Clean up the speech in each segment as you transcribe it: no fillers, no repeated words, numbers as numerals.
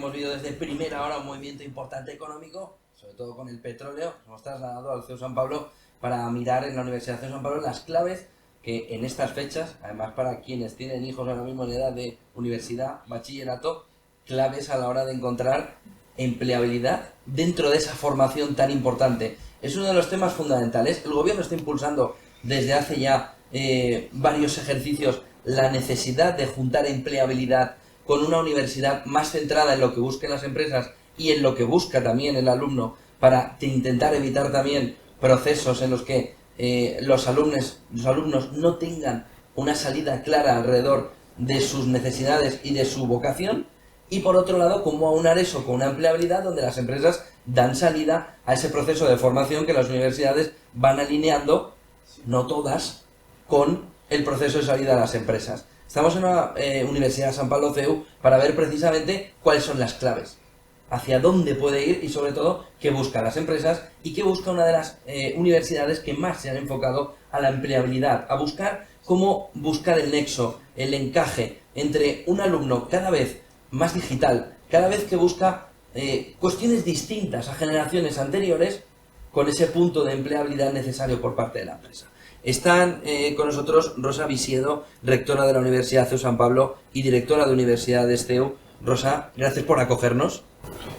hemos vivido desde primera hora un movimiento importante económico, sobre todo con el petróleo. Nos hemos trasladado al CEU San Pablo para mirar en la Universidad CEU San Pablo las claves que en estas fechas, además para quienes tienen hijos ahora mismo en edad de universidad, bachillerato, claves a la hora de encontrar empleabilidad dentro de esa formación tan importante. Es uno de los temas fundamentales. El gobierno está impulsando desde hace ya varios ejercicios la necesidad de juntar empleabilidad con una universidad más centrada en lo que busquen las empresas y en lo que busca también el alumno, para intentar evitar también procesos en los que los alumnos no tengan una salida clara alrededor de sus necesidades y de su vocación. Y por otro lado, cómo aunar eso con una empleabilidad donde las empresas dan salida a ese proceso de formación que las universidades van alineando, no todas, con el proceso de salida a las empresas. Estamos en una Universidad San Pablo CEU para ver precisamente cuáles son las claves, hacia dónde puede ir y sobre todo qué buscan las empresas y qué busca una de las universidades que más se han enfocado a la empleabilidad, a buscar cómo buscar el nexo, el encaje entre un alumno cada vez más digital, cada vez que busca cuestiones distintas a generaciones anteriores, con ese punto de empleabilidad necesario por parte de la empresa. Están con nosotros Rosa Visiedo, rectora de la Universidad CEU San Pablo y directora de Universidades CEU. Rosa, gracias por acogernos.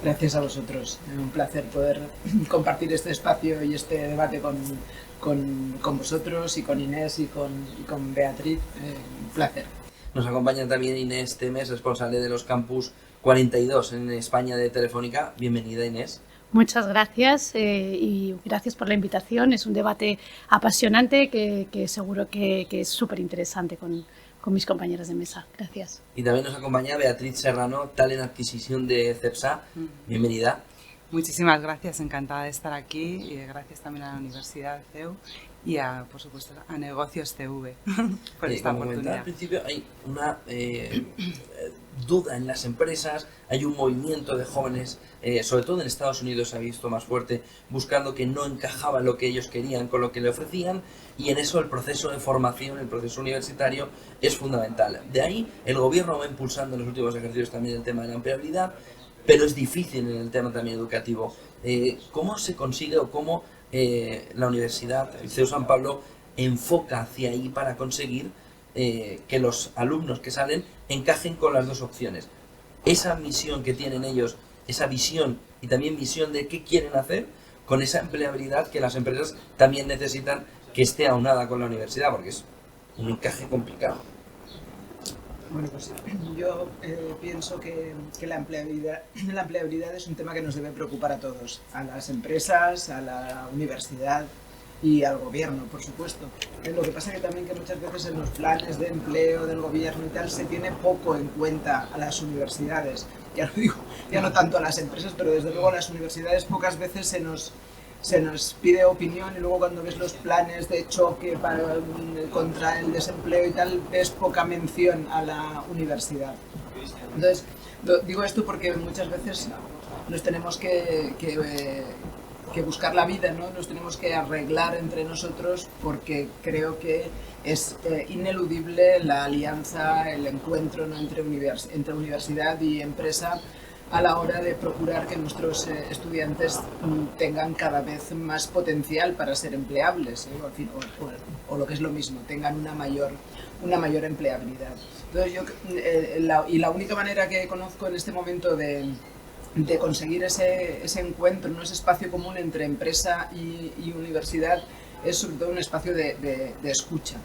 Gracias a vosotros. Es un placer poder compartir este espacio y este debate con vosotros y con Inés y con Beatriz. Un placer. Nos acompaña también Inés Temes, responsable de los campus 42 en España de Telefónica. Bienvenida, Inés. Muchas gracias y gracias por la invitación. Es un debate apasionante que seguro que es súper interesante con mis compañeros de mesa. Gracias. Y también nos acompaña Beatriz Serrano, Talent Adquisición de CEPSA. Bienvenida. Muchísimas gracias, encantada de estar aquí y gracias también a la Universidad CEU y por supuesto a Negocios CV por esta oportunidad. Al principio hay una duda en las empresas, hay un movimiento de jóvenes, sobre todo en Estados Unidos se ha visto más fuerte, buscando que no encajaba lo que ellos querían con lo que le ofrecían, y en eso el proceso de formación, el proceso universitario es fundamental. De ahí el gobierno va impulsando en los últimos ejercicios también el tema de la empleabilidad, pero es difícil en el tema también educativo. ¿Cómo se consigue o cómo la Universidad, el CEU San Pablo, enfoca hacia ahí para conseguir que los alumnos que salen encajen con las dos opciones? Esa misión que tienen ellos, esa visión y también visión de qué quieren hacer, con esa empleabilidad que las empresas también necesitan que esté aunada con la universidad, porque es un encaje complicado. Bueno, pues yo pienso que la empleabilidad es un tema que nos debe preocupar a todos, a las empresas, a la universidad y al gobierno, por supuesto. Lo que pasa es que también que muchas veces en los planes de empleo del gobierno y tal se tiene poco en cuenta a las universidades. Ya no digo, ya no tanto a las empresas, pero desde luego a las universidades pocas veces se nos pide opinión, y luego cuando ves los planes de choque contra el desempleo y tal, ves poca mención a la universidad. Entonces, digo esto porque muchas veces nos tenemos que buscar la vida, ¿no? Nos tenemos que arreglar entre nosotros, porque creo que es ineludible la alianza, el encuentro, ¿no?, entre universidad y empresa, a la hora de procurar que nuestros estudiantes tengan cada vez más potencial para ser empleables, o lo que es lo mismo, tengan una mayor empleabilidad. Entonces la única manera que conozco en este momento de conseguir ese encuentro, ¿no?, ese espacio común entre empresa y universidad, es sobre todo un espacio de escucha,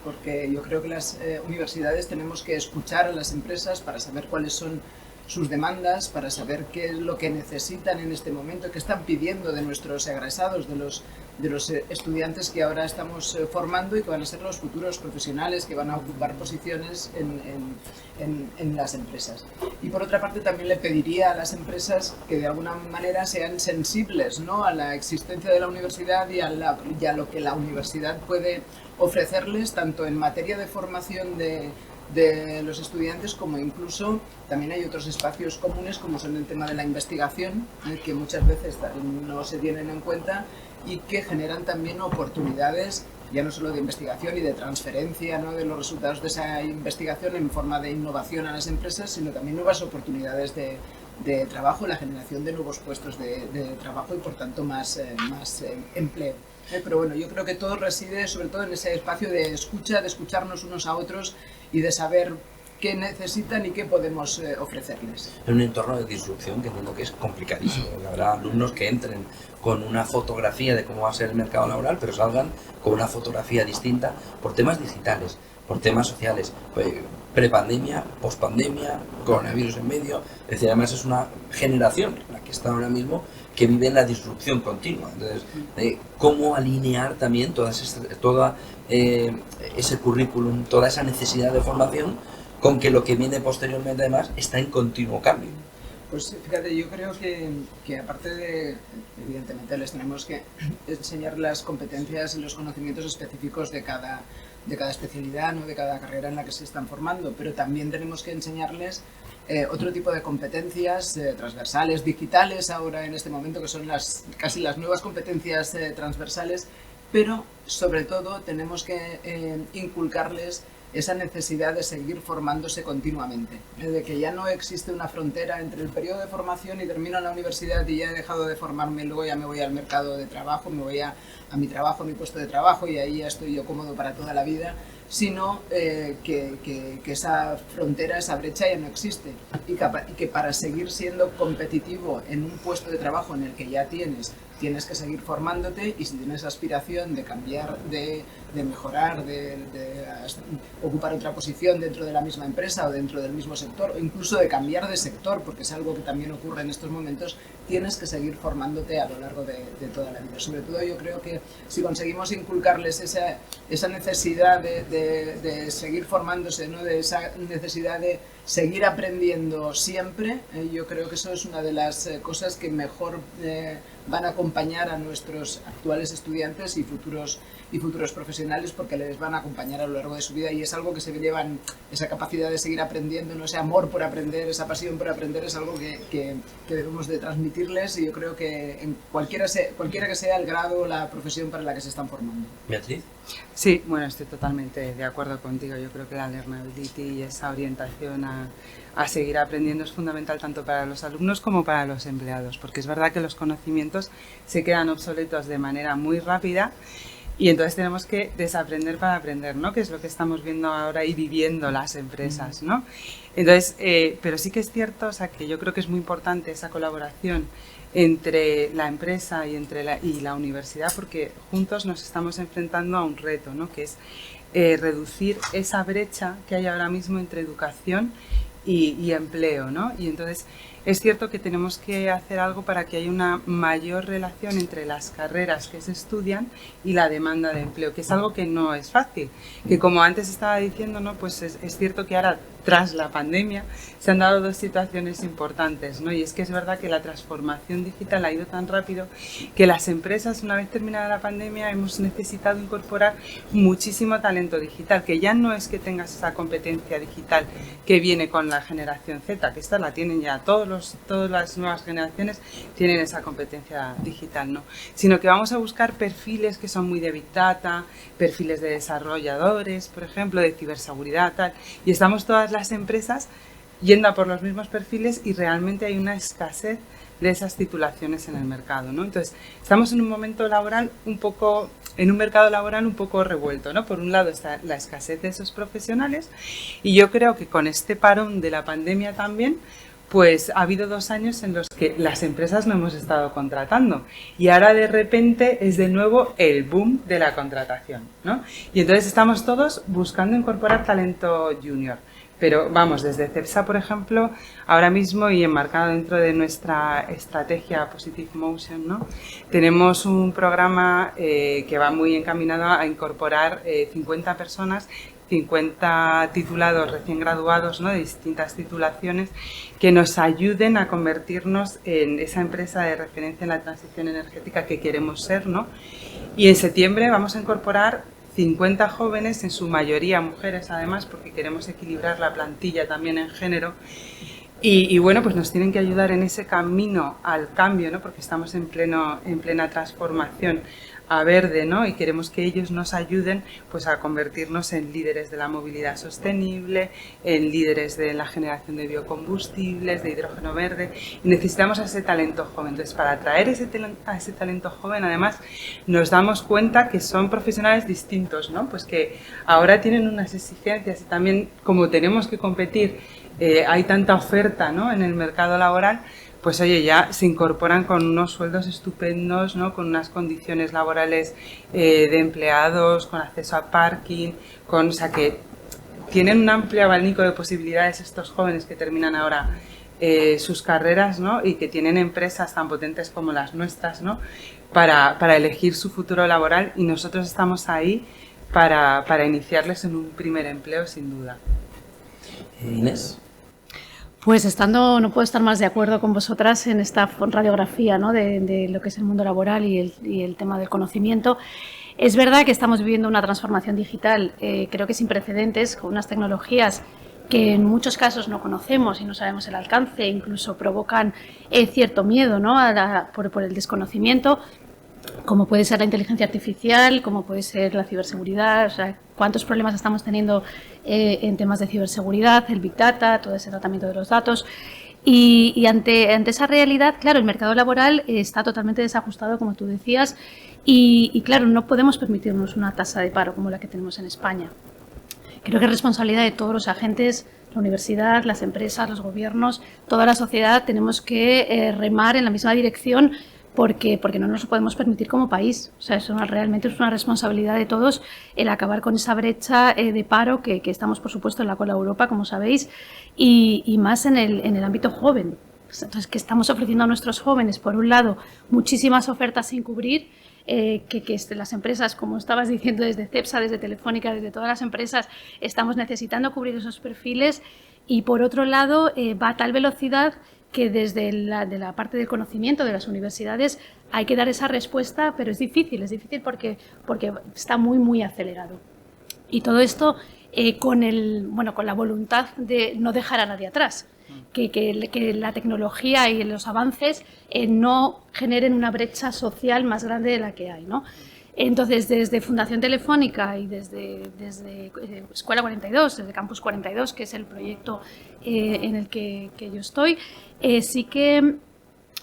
porque yo creo que las universidades tenemos que escuchar a las empresas para saber cuáles son sus demandas, para saber qué es lo que necesitan en este momento, qué están pidiendo de nuestros egresados, de los estudiantes que ahora estamos formando y que van a ser los futuros profesionales que van a ocupar posiciones en las empresas. Y por otra parte también le pediría a las empresas que de alguna manera sean sensibles, ¿no?, a la existencia de la universidad y a lo que la universidad puede ofrecerles, tanto en materia de formación de los estudiantes, como incluso también hay otros espacios comunes, como son el tema de la investigación, que muchas veces no se tienen en cuenta y que generan también oportunidades, ya no solo de investigación y de transferencia, ¿no?, de los resultados de esa investigación en forma de innovación a las empresas, sino también nuevas oportunidades de de trabajo, la generación de nuevos puestos de trabajo y por tanto más empleo. Pero bueno, yo creo que todo reside sobre todo en ese espacio de escucha, de escucharnos unos a otros y de saber qué necesitan y qué podemos ofrecerles. En un entorno de disrupción que entiendo que es complicadísimo. Habrá alumnos que entren con una fotografía de cómo va a ser el mercado laboral, pero salgan con una fotografía distinta por temas digitales, por temas sociales, prepandemia, pospandemia, coronavirus en medio. Es decir, además es una generación la que está ahora mismo que vive en la disrupción continua. Entonces, cómo alinear también todo ese currículum, toda esa necesidad de formación con que lo que viene posteriormente además está en continuo cambio. Pues fíjate, yo creo que aparte de, evidentemente les tenemos que enseñar las competencias y los conocimientos específicos de cada especialidad, ¿no? De cada carrera en la que se están formando, pero también tenemos que enseñarles otro tipo de competencias transversales, digitales ahora en este momento, que son casi las nuevas competencias transversales, pero sobre todo tenemos que inculcarles esa necesidad de seguir formándose continuamente, de que ya no existe una frontera entre el periodo de formación y termino en la universidad y ya he dejado de formarme, luego ya me voy al mercado de trabajo, me voy a mi trabajo, a mi puesto de trabajo y ahí ya estoy yo cómodo para toda la vida, sino que esa frontera, esa brecha ya no existe y que para seguir siendo competitivo en un puesto de trabajo en el que ya tienes que seguir formándote y si tienes aspiración de cambiar, de mejorar, de ocupar otra posición dentro de la misma empresa o dentro del mismo sector o incluso de cambiar de sector, porque es algo que también ocurre en estos momentos, tienes que seguir formándote a lo largo de toda la vida. Sobre todo yo creo que si conseguimos inculcarles esa necesidad de seguir formándose, ¿no? De esa necesidad de seguir aprendiendo siempre, yo creo que eso es una de las cosas que mejor van a acompañar a nuestros actuales estudiantes y futuros profesionales, porque les van a acompañar a lo largo de su vida y es algo que se llevan, esa capacidad de seguir aprendiendo, ¿no? Ese amor por aprender, esa pasión por aprender es algo que debemos de transmitirles y yo creo que en cualquiera que sea el grado o la profesión para la que se están formando. Beatriz. Sí, bueno, estoy totalmente de acuerdo contigo. Yo creo que la learnability y esa orientación a seguir aprendiendo es fundamental tanto para los alumnos como para los empleados, porque es verdad que los conocimientos se quedan obsoletos de manera muy rápida y entonces tenemos que desaprender para aprender, ¿no? Que es lo que estamos viendo ahora y viviendo las empresas, ¿no? Entonces, pero sí que es cierto, o sea, que yo creo que es muy importante esa colaboración entre la empresa y la universidad, porque juntos nos estamos enfrentando a un reto, ¿no? Que es reducir esa brecha que hay ahora mismo entre educación y empleo, ¿no? Y entonces es cierto que tenemos que hacer algo para que haya una mayor relación entre las carreras que se estudian y la demanda de empleo, que es algo que no es fácil, que como antes estaba diciendo, ¿no? Pues es cierto que ahora tras la pandemia se han dado dos situaciones importantes, ¿no? Y es que es verdad que la transformación digital ha ido tan rápido que las empresas, una vez terminada la pandemia, hemos necesitado incorporar muchísimo talento digital, que ya no es que tengas esa competencia digital que viene con la generación Z, que esta la tienen ya todas las nuevas generaciones, tienen esa competencia digital, ¿no? Sino que vamos a buscar perfiles que son muy de Big Data, perfiles de desarrolladores, por ejemplo, de ciberseguridad, tal, y estamos todas las empresas yendo a por los mismos perfiles y realmente hay una escasez de esas titulaciones en el mercado, ¿no? Entonces, estamos en un momento laboral en un mercado laboral un poco revuelto, ¿no? Por un lado está la escasez de esos profesionales y yo creo que con este parón de la pandemia también, pues ha habido 2 años en los que las empresas no hemos estado contratando y ahora de repente es de nuevo el boom de la contratación, ¿no? Y entonces estamos todos buscando incorporar talento junior. Pero vamos, desde CEPSA, por ejemplo, ahora mismo y enmarcado dentro de nuestra estrategia Positive Motion, ¿no? Tenemos un programa que va muy encaminado a incorporar 50 personas, 50 titulados recién graduados, ¿no? De distintas titulaciones que nos ayuden a convertirnos en esa empresa de referencia en la transición energética que queremos ser, ¿no? Y en septiembre vamos a incorporar 50 jóvenes, en su mayoría mujeres además, porque queremos equilibrar la plantilla también en género, Y bueno, pues nos tienen que ayudar en ese camino al cambio, ¿no? Porque estamos en plena transformación a verde, ¿no? Y queremos que ellos nos ayuden pues a convertirnos en líderes de la movilidad sostenible, en líderes de la generación de biocombustibles, de hidrógeno verde, y necesitamos a ese talento joven. Entonces, para atraer a ese talento joven, además, nos damos cuenta que son profesionales distintos, ¿no? Pues que ahora tienen unas exigencias y también, como tenemos que competir, hay tanta oferta, ¿no? En el mercado laboral, pues oye, ya se incorporan con unos sueldos estupendos, ¿no? Con unas condiciones laborales de empleados, con acceso a parking, o sea que tienen un amplio abanico de posibilidades estos jóvenes que terminan ahora sus carreras, ¿no? Y que tienen empresas tan potentes como las nuestras, ¿no? Para elegir su futuro laboral, y nosotros estamos ahí para iniciarles en un primer empleo, sin duda. Inés. Pues no puedo estar más de acuerdo con vosotras en esta radiografía, ¿no? de lo que es el mundo laboral y el tema del conocimiento. Es verdad que estamos viviendo una transformación digital, creo que sin precedentes, con unas tecnologías que en muchos casos no conocemos y no sabemos el alcance, incluso provocan cierto miedo, ¿no? por el desconocimiento, como puede ser la inteligencia artificial, como puede ser la ciberseguridad, o sea, cuántos problemas estamos teniendo en temas de ciberseguridad, el Big Data, todo ese tratamiento de los datos. Y ante esa realidad, claro, el mercado laboral está totalmente desajustado, como tú decías, y claro, no podemos permitirnos una tasa de paro como la que tenemos en España. Creo que es responsabilidad de todos los agentes, la universidad, las empresas, los gobiernos, toda la sociedad, tenemos que remar en la misma dirección, porque no nos lo podemos permitir como país. O sea, realmente es una responsabilidad de todos el acabar con esa brecha de paro que estamos, por supuesto, en la cola de Europa, como sabéis, y más en el ámbito joven. Entonces, que estamos ofreciendo a nuestros jóvenes, por un lado, muchísimas ofertas sin cubrir, que las empresas, como estabas diciendo, desde CEPSA, desde Telefónica, desde todas las empresas, estamos necesitando cubrir esos perfiles, y por otro lado, va a tal velocidad que desde la parte del conocimiento de las universidades hay que dar esa respuesta, pero es difícil porque está muy, muy acelerado. Y todo esto con la voluntad de no dejar a nadie atrás, que la tecnología y los avances no generen una brecha social más grande de la que hay, ¿no? Entonces, desde Fundación Telefónica y desde Escuela 42, desde Campus 42, que es el proyecto en el que yo estoy, sí que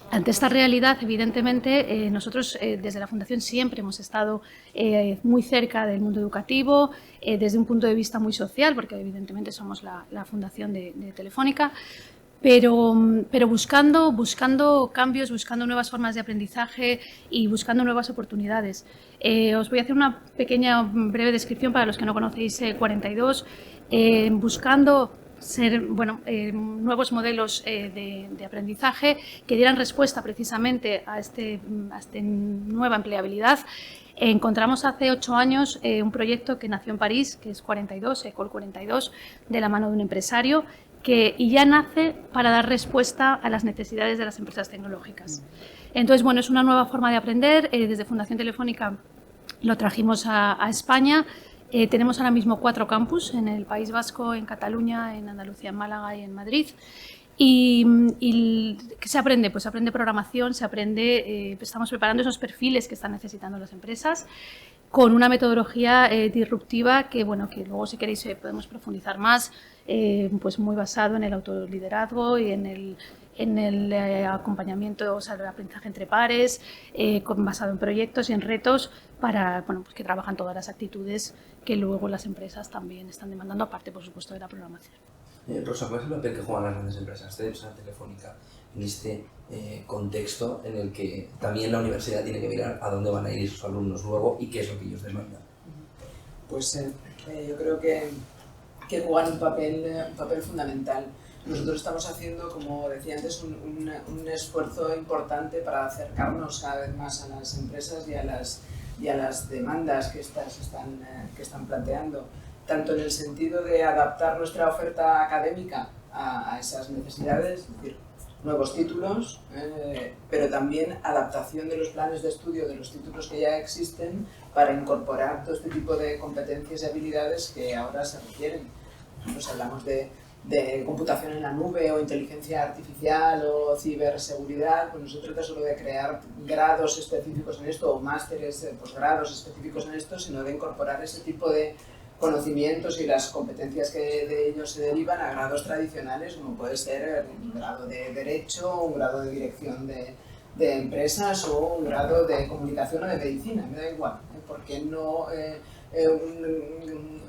ante esta realidad, evidentemente, nosotros desde la Fundación siempre hemos estado muy cerca del mundo educativo, desde un punto de vista muy social, porque evidentemente somos la Fundación de Telefónica, pero buscando cambios, buscando nuevas formas de aprendizaje y buscando nuevas oportunidades. Os voy a hacer una pequeña, breve descripción para los que no conocéis 42, buscando nuevos modelos de aprendizaje que dieran respuesta precisamente a esta nueva empleabilidad. Encontramos hace 8 años un proyecto que nació en París, que es 42, École 42, de la mano de un empresario, y ya nace para dar respuesta a las necesidades de las empresas tecnológicas. Entonces, bueno, es una nueva forma de aprender. Desde Fundación Telefónica lo trajimos a España. Tenemos ahora mismo 4 campus en el País Vasco, en Cataluña, en Andalucía, en Málaga y en Madrid. ¿Y qué se aprende? Pues se aprende programación, estamos preparando esos perfiles que están necesitando las empresas con una metodología disruptiva que luego, si queréis, podemos profundizar más, pues muy basado en el autoliderazgo y en el acompañamiento, o sea, el aprendizaje entre pares, basado en proyectos y en retos pues que trabajan todas las actitudes que luego las empresas también están demandando, aparte, por supuesto, de la programación. Rosa, ¿cuál es el papel que juegan las grandes empresas, CEPSA, Telefónica, en este contexto en el que también la universidad tiene que mirar a dónde van a ir sus alumnos luego y qué es lo que ellos demandan? Pues yo creo que juegan un papel fundamental. Nosotros estamos haciendo, como decía antes, un esfuerzo importante para acercarnos cada vez más a las empresas y a las demandas que están planteando, tanto en el sentido de adaptar nuestra oferta académica a esas necesidades, es decir, nuevos títulos, pero también adaptación de los planes de estudio de los títulos que ya existen para incorporar todo este tipo de competencias y habilidades que ahora se requieren. Pues hablamos de de computación en la nube o inteligencia artificial o ciberseguridad, pues no se trata solo de crear grados específicos en esto o másteres, posgrados específicos en esto, sino de incorporar ese tipo de conocimientos y las competencias que de ellos se derivan a grados tradicionales, como puede ser un grado de Derecho, un grado de Dirección de empresas o un grado de Comunicación o de Medicina, me da igual, porque no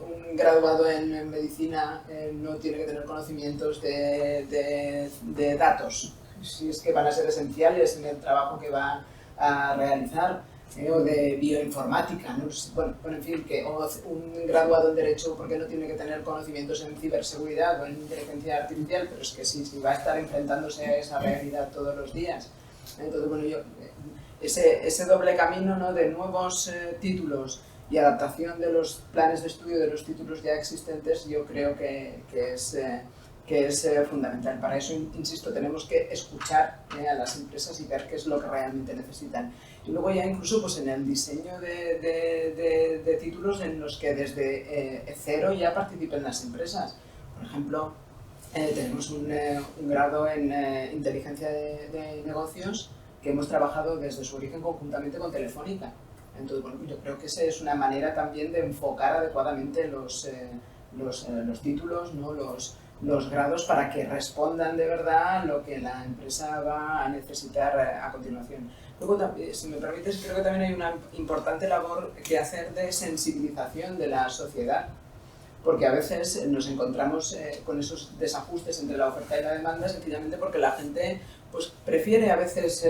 un graduado en Medicina no tiene que tener conocimientos de datos, si es que van a ser esenciales en el trabajo que va a realizar. O de bioinformática, ¿no? Bueno, en fin, o un graduado en Derecho, porque no tiene que tener conocimientos en ciberseguridad o en inteligencia artificial, pero es que sí va a estar enfrentándose a esa realidad todos los días. Entonces, bueno, ese doble camino, ¿no?, de nuevos títulos y adaptación de los planes de estudio de los títulos ya existentes, yo creo que es fundamental. Para eso, insisto, tenemos que escuchar a las empresas y ver qué es lo que realmente necesitan. Y luego ya incluso pues, en el diseño de títulos en los que desde cero ya participen las empresas. Por ejemplo, tenemos un grado en inteligencia de negocios que hemos trabajado desde su origen conjuntamente con Telefónica. Entonces, bueno, yo creo que esa es una manera también de enfocar adecuadamente los títulos, ¿no?, los grados, para que respondan de verdad a lo que la empresa va a necesitar a continuación. Luego, si me permites, creo que también hay una importante labor que hacer de sensibilización de la sociedad, porque a veces nos encontramos con esos desajustes entre la oferta y la demanda, sencillamente porque la gente pues, prefiere a veces,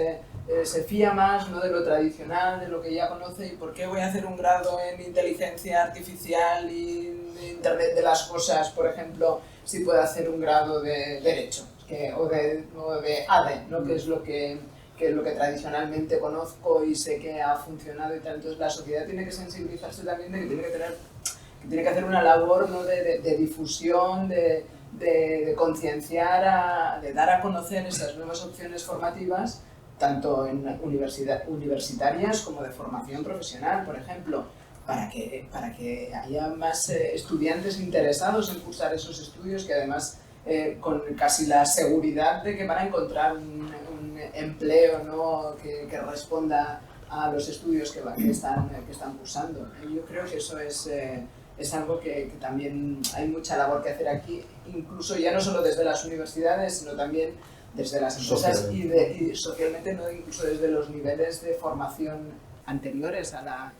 se fía más, ¿no?, de lo tradicional, de lo que ya conoce. ¿Y por qué voy a hacer un grado en inteligencia artificial y de Internet de las cosas, por ejemplo, si puedo hacer un grado de Derecho o de ADE, ¿no?, que es lo que tradicionalmente conozco y sé que ha funcionado y tal? Entonces la sociedad tiene que sensibilizarse también de que tiene que hacer una labor, ¿no?, de difusión, de concienciar, de dar a conocer esas nuevas opciones formativas, tanto en universitarias como de formación profesional, por ejemplo, para que haya más estudiantes interesados en cursar esos estudios, que además con casi la seguridad de que van a encontrar un empleo, ¿no?, que responda a los estudios que están cursando. Yo creo que eso es algo que también hay mucha labor que hacer aquí, incluso ya no solo desde las universidades, sino también desde las empresas y socialmente, ¿no?, incluso desde los niveles de formación anteriores a la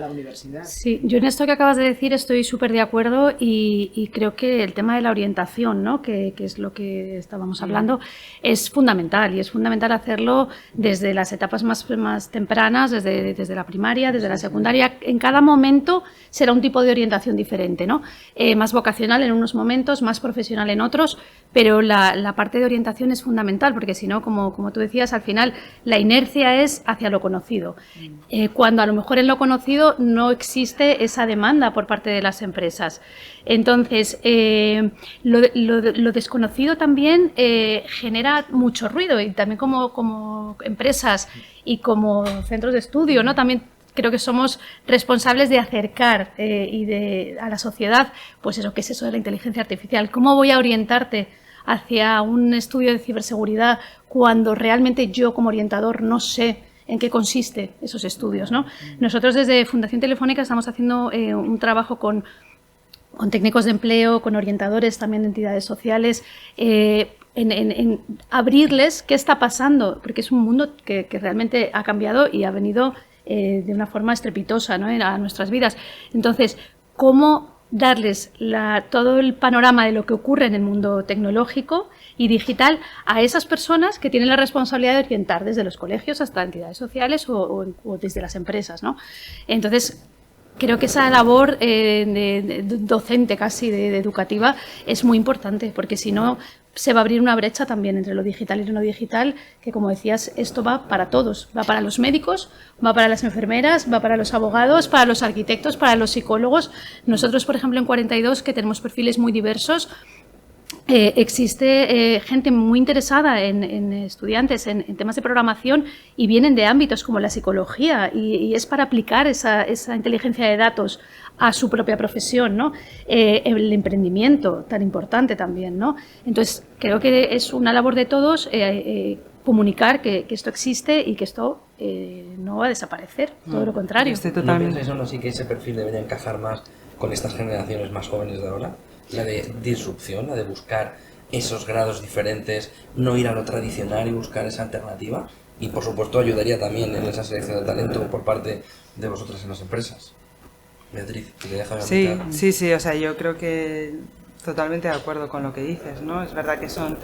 universidad. Sí, yo en esto que acabas de decir estoy súper de acuerdo y creo que el tema de la orientación, ¿no?, que es lo que estábamos hablando, es fundamental, y es fundamental hacerlo desde las etapas más tempranas, desde la primaria, desde la secundaria. En cada momento será un tipo de orientación diferente, ¿no? Más vocacional en unos momentos, más profesional en otros, pero la parte de orientación es fundamental, porque si no, como tú decías, al final la inercia es hacia lo conocido. Cuando a lo mejor en lo conocido no existe esa demanda por parte de las empresas. Entonces, lo desconocido también genera mucho ruido, y también como empresas y como centros de estudio, ¿no?, también creo que somos responsables de acercar a la sociedad, pues eso, ¿qué es eso de la inteligencia artificial? ¿Cómo voy a orientarte hacia un estudio de ciberseguridad cuando realmente yo como orientador no sé en qué consiste esos estudios, ¿no? Nosotros desde Fundación Telefónica estamos haciendo un trabajo con técnicos de empleo, con orientadores también de entidades sociales, en abrirles qué está pasando, porque es un mundo que realmente ha cambiado y ha venido de una forma estrepitosa, ¿no?, a nuestras vidas. Entonces, ¿cómo darles todo el panorama de lo que ocurre en el mundo tecnológico y digital a esas personas que tienen la responsabilidad de orientar desde los colegios hasta entidades sociales o desde las empresas, ¿no? Entonces, creo que esa labor de docente casi, de educativa, es muy importante, porque si no se va a abrir una brecha también entre lo digital y lo no digital, que como decías, esto va para todos, va para los médicos, va para las enfermeras, va para los abogados, para los arquitectos, para los psicólogos. Nosotros, por ejemplo, en 42, que tenemos perfiles muy diversos, existe gente muy interesada en estudiantes en temas de programación y vienen de ámbitos como la psicología y es para aplicar esa inteligencia de datos a su propia profesión, ¿no? El emprendimiento, tan importante también, ¿no? Entonces, creo que es una labor de todos comunicar que esto existe y que esto no va a desaparecer, todo lo contrario. ¿No pensáis aún así que ese perfil debería encajar más con estas generaciones más jóvenes de ahora? La de disrupción, la de buscar esos grados diferentes, no ir a lo tradicional y buscar esa alternativa. Y por supuesto ayudaría también en esa selección de talento por parte de vosotras en las empresas. Beatriz, que te dejas la Sí, o sea, yo creo que totalmente de acuerdo con lo que dices, ¿no? Es verdad que son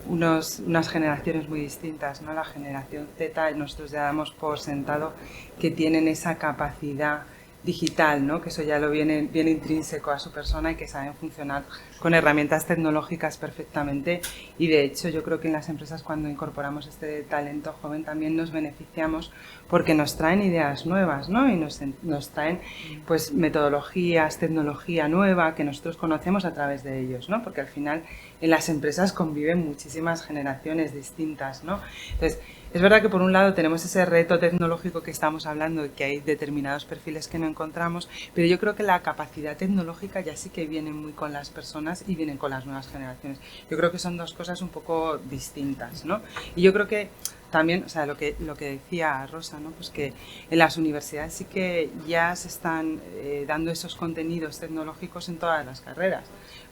unas generaciones muy distintas, ¿no? La generación Z, nosotros ya damos por sentado que tienen esa capacidad digital, ¿no? Que eso ya lo viene intrínseco a su persona y que saben funcionar con herramientas tecnológicas perfectamente, y de hecho yo creo que en las empresas cuando incorporamos este talento joven también nos beneficiamos porque nos traen ideas nuevas, ¿no? Y nos traen pues metodologías, tecnología nueva que nosotros conocemos a través de ellos, ¿no? Porque al final en las empresas conviven muchísimas generaciones distintas, ¿no? Entonces, es verdad que por un lado tenemos ese reto tecnológico que estamos hablando y que hay determinados perfiles que no encontramos, pero yo creo que la capacidad tecnológica ya sí que viene muy con las personas y vienen con las nuevas generaciones. Yo creo que son dos cosas un poco distintas, ¿no? Y yo creo que también, o sea, lo que decía Rosa, ¿no? Pues que en las universidades sí que ya se están dando esos contenidos tecnológicos en todas las carreras,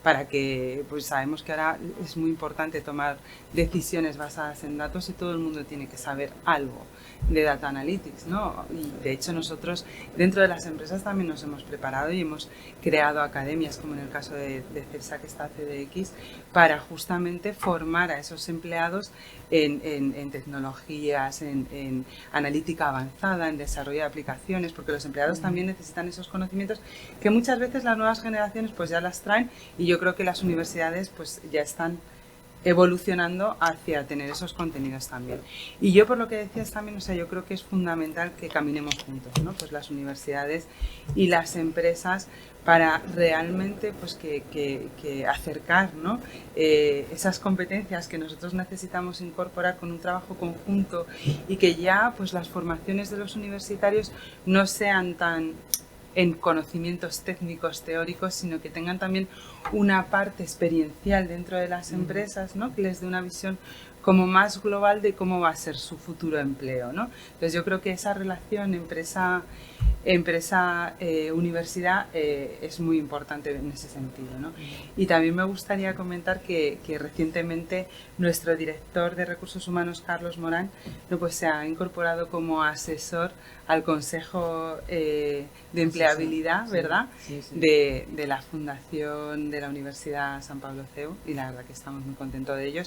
para que, pues sabemos que ahora es muy importante tomar decisiones basadas en datos y todo el mundo tiene que saber algo de Data Analytics, ¿no? Y de hecho nosotros dentro de las empresas también nos hemos preparado y hemos creado academias, como en el caso de CEPSA, que está CDX, para justamente formar a esos empleados en tecnologías, en analítica avanzada, en desarrollo de aplicaciones, porque los empleados también necesitan esos conocimientos que muchas veces las nuevas generaciones pues ya las traen, y yo creo que las universidades pues ya están evolucionando hacia tener esos contenidos también. Y yo por lo que decías también, o sea, yo creo que es fundamental que caminemos juntos, ¿no? Pues las universidades y las empresas para realmente pues que acercar, ¿no? Esas competencias que nosotros necesitamos incorporar con un trabajo conjunto, y que ya pues las formaciones de los universitarios no sean tan en conocimientos técnicos teóricos, sino que tengan también una parte experiencial dentro de las empresas, ¿no? Que les dé una visión como más global de cómo va a ser su futuro empleo, ¿no? Entonces yo creo que esa relación empresa-universidad es muy importante en ese sentido, ¿no? Y también me gustaría comentar que recientemente nuestro director de Recursos Humanos, Carlos Morán, pues se ha incorporado como asesor al Consejo de Empleabilidad, ¿verdad? Sí. De la Fundación de la Universidad San Pablo CEU, y la verdad que estamos muy contentos de ello.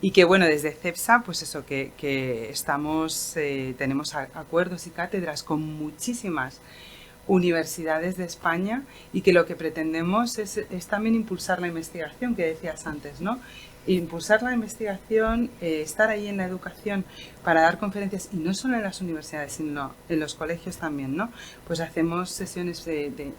Y que bueno, desde CEPSA, pues eso, que estamos, tenemos acuerdos y cátedras con muchísimas universidades de España, y que lo que pretendemos es también impulsar la investigación que decías antes, ¿no? Impulsar la investigación, estar ahí en la educación para dar conferencias, y no solo en las universidades, sino en los colegios también, ¿no? Pues hacemos sesiones de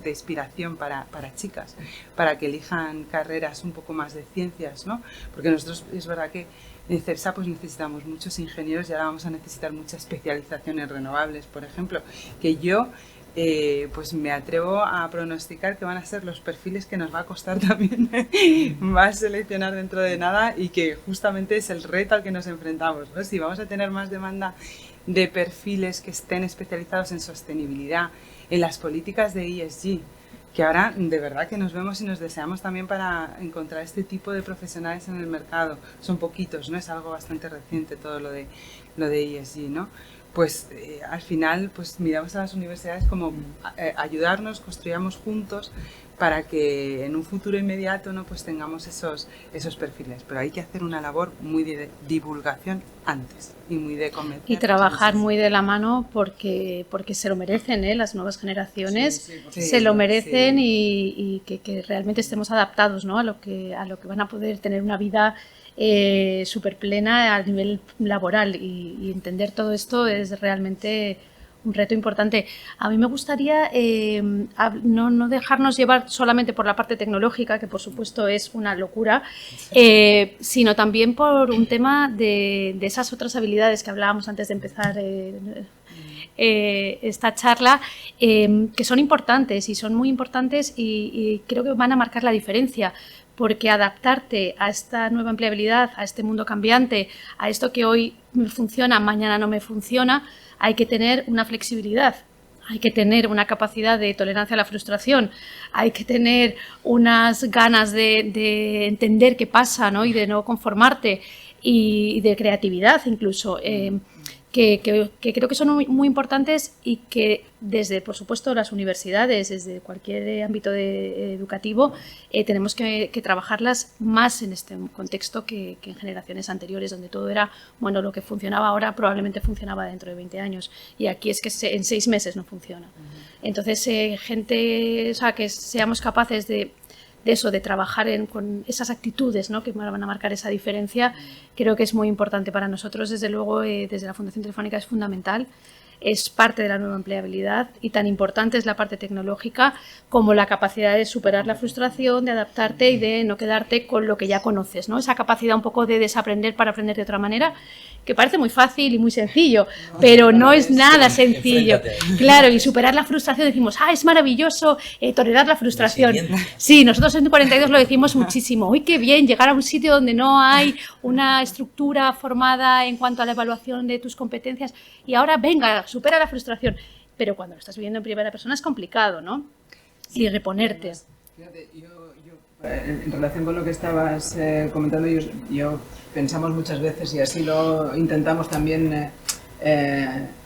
inspiración para chicas, para que elijan carreras un poco más de ciencias, ¿no? Porque nosotros es verdad que en CEPSA pues necesitamos muchos ingenieros, y ahora vamos a necesitar mucha especialización en renovables, por ejemplo, que yo pues me atrevo a pronosticar que van a ser los perfiles que nos va a costar también más seleccionar dentro de nada, y que justamente es el reto al que nos enfrentamos, ¿no? Si vamos a tener más demanda de perfiles que estén especializados en sostenibilidad, en las políticas de ESG, que ahora de verdad que nos vemos y nos deseamos también para encontrar este tipo de profesionales en el mercado. Son poquitos, ¿no? Es algo bastante reciente todo lo de ESG, ¿no? Pues al final pues miramos a las universidades como ayudarnos, construyamos juntos para que en un futuro inmediato, ¿no? Pues tengamos esos perfiles. Pero hay que hacer una labor muy de divulgación antes y muy de convencer. Y trabajar muy de la mano porque se lo merecen, las nuevas generaciones se lo merecen, y que realmente estemos adaptados, ¿no? a lo que van a poder tener una vida súper plena a nivel laboral, y entender todo esto es realmente un reto importante. A mí me gustaría no dejarnos llevar solamente por la parte tecnológica, que por supuesto es una locura, sino también por un tema de esas otras habilidades que hablábamos antes de empezar esta charla, que son importantes y son muy importantes y creo que van a marcar la diferencia, porque adaptarte a esta nueva empleabilidad, a este mundo cambiante, a esto que hoy me funciona, mañana no me funciona, hay que tener una flexibilidad. Hay que tener una capacidad de tolerancia a la frustración, hay que tener unas ganas de entender qué pasa, ¿no? Y de no conformarte, y de creatividad incluso, que creo que son muy importantes y que desde, por supuesto, las universidades, desde cualquier ámbito educativo, tenemos que trabajarlas más en este contexto que en generaciones anteriores, donde todo era, bueno, lo que funcionaba ahora probablemente funcionaba dentro de 20 años. Y aquí es que en 6 meses no funciona. Entonces, gente, o sea, que seamos capaces de eso, de trabajar con esas actitudes, ¿no?, que van a marcar esa diferencia, creo que es muy importante para nosotros. Desde luego, desde la Fundación Telefónica es fundamental, es parte de la nueva empleabilidad, y tan importante es la parte tecnológica como la capacidad de superar la frustración, de adaptarte y de no quedarte con lo que ya conoces, ¿no? Esa capacidad un poco de desaprender para aprender de otra manera, que parece muy fácil y muy sencillo, pero no es nada sencillo. Claro, y superar la frustración, decimos, es maravilloso tolerar la frustración. Sí, nosotros en 42 lo decimos muchísimo. ¡Uy, qué bien! Llegar a un sitio donde no hay una estructura formada en cuanto a la evaluación de tus competencias, y ahora, venga, supera la frustración. Pero cuando lo estás viviendo en primera persona es complicado, ¿no? Y reponerte. Fíjate, en relación con lo que estabas comentando, yo pensamos muchas veces, y así lo intentamos también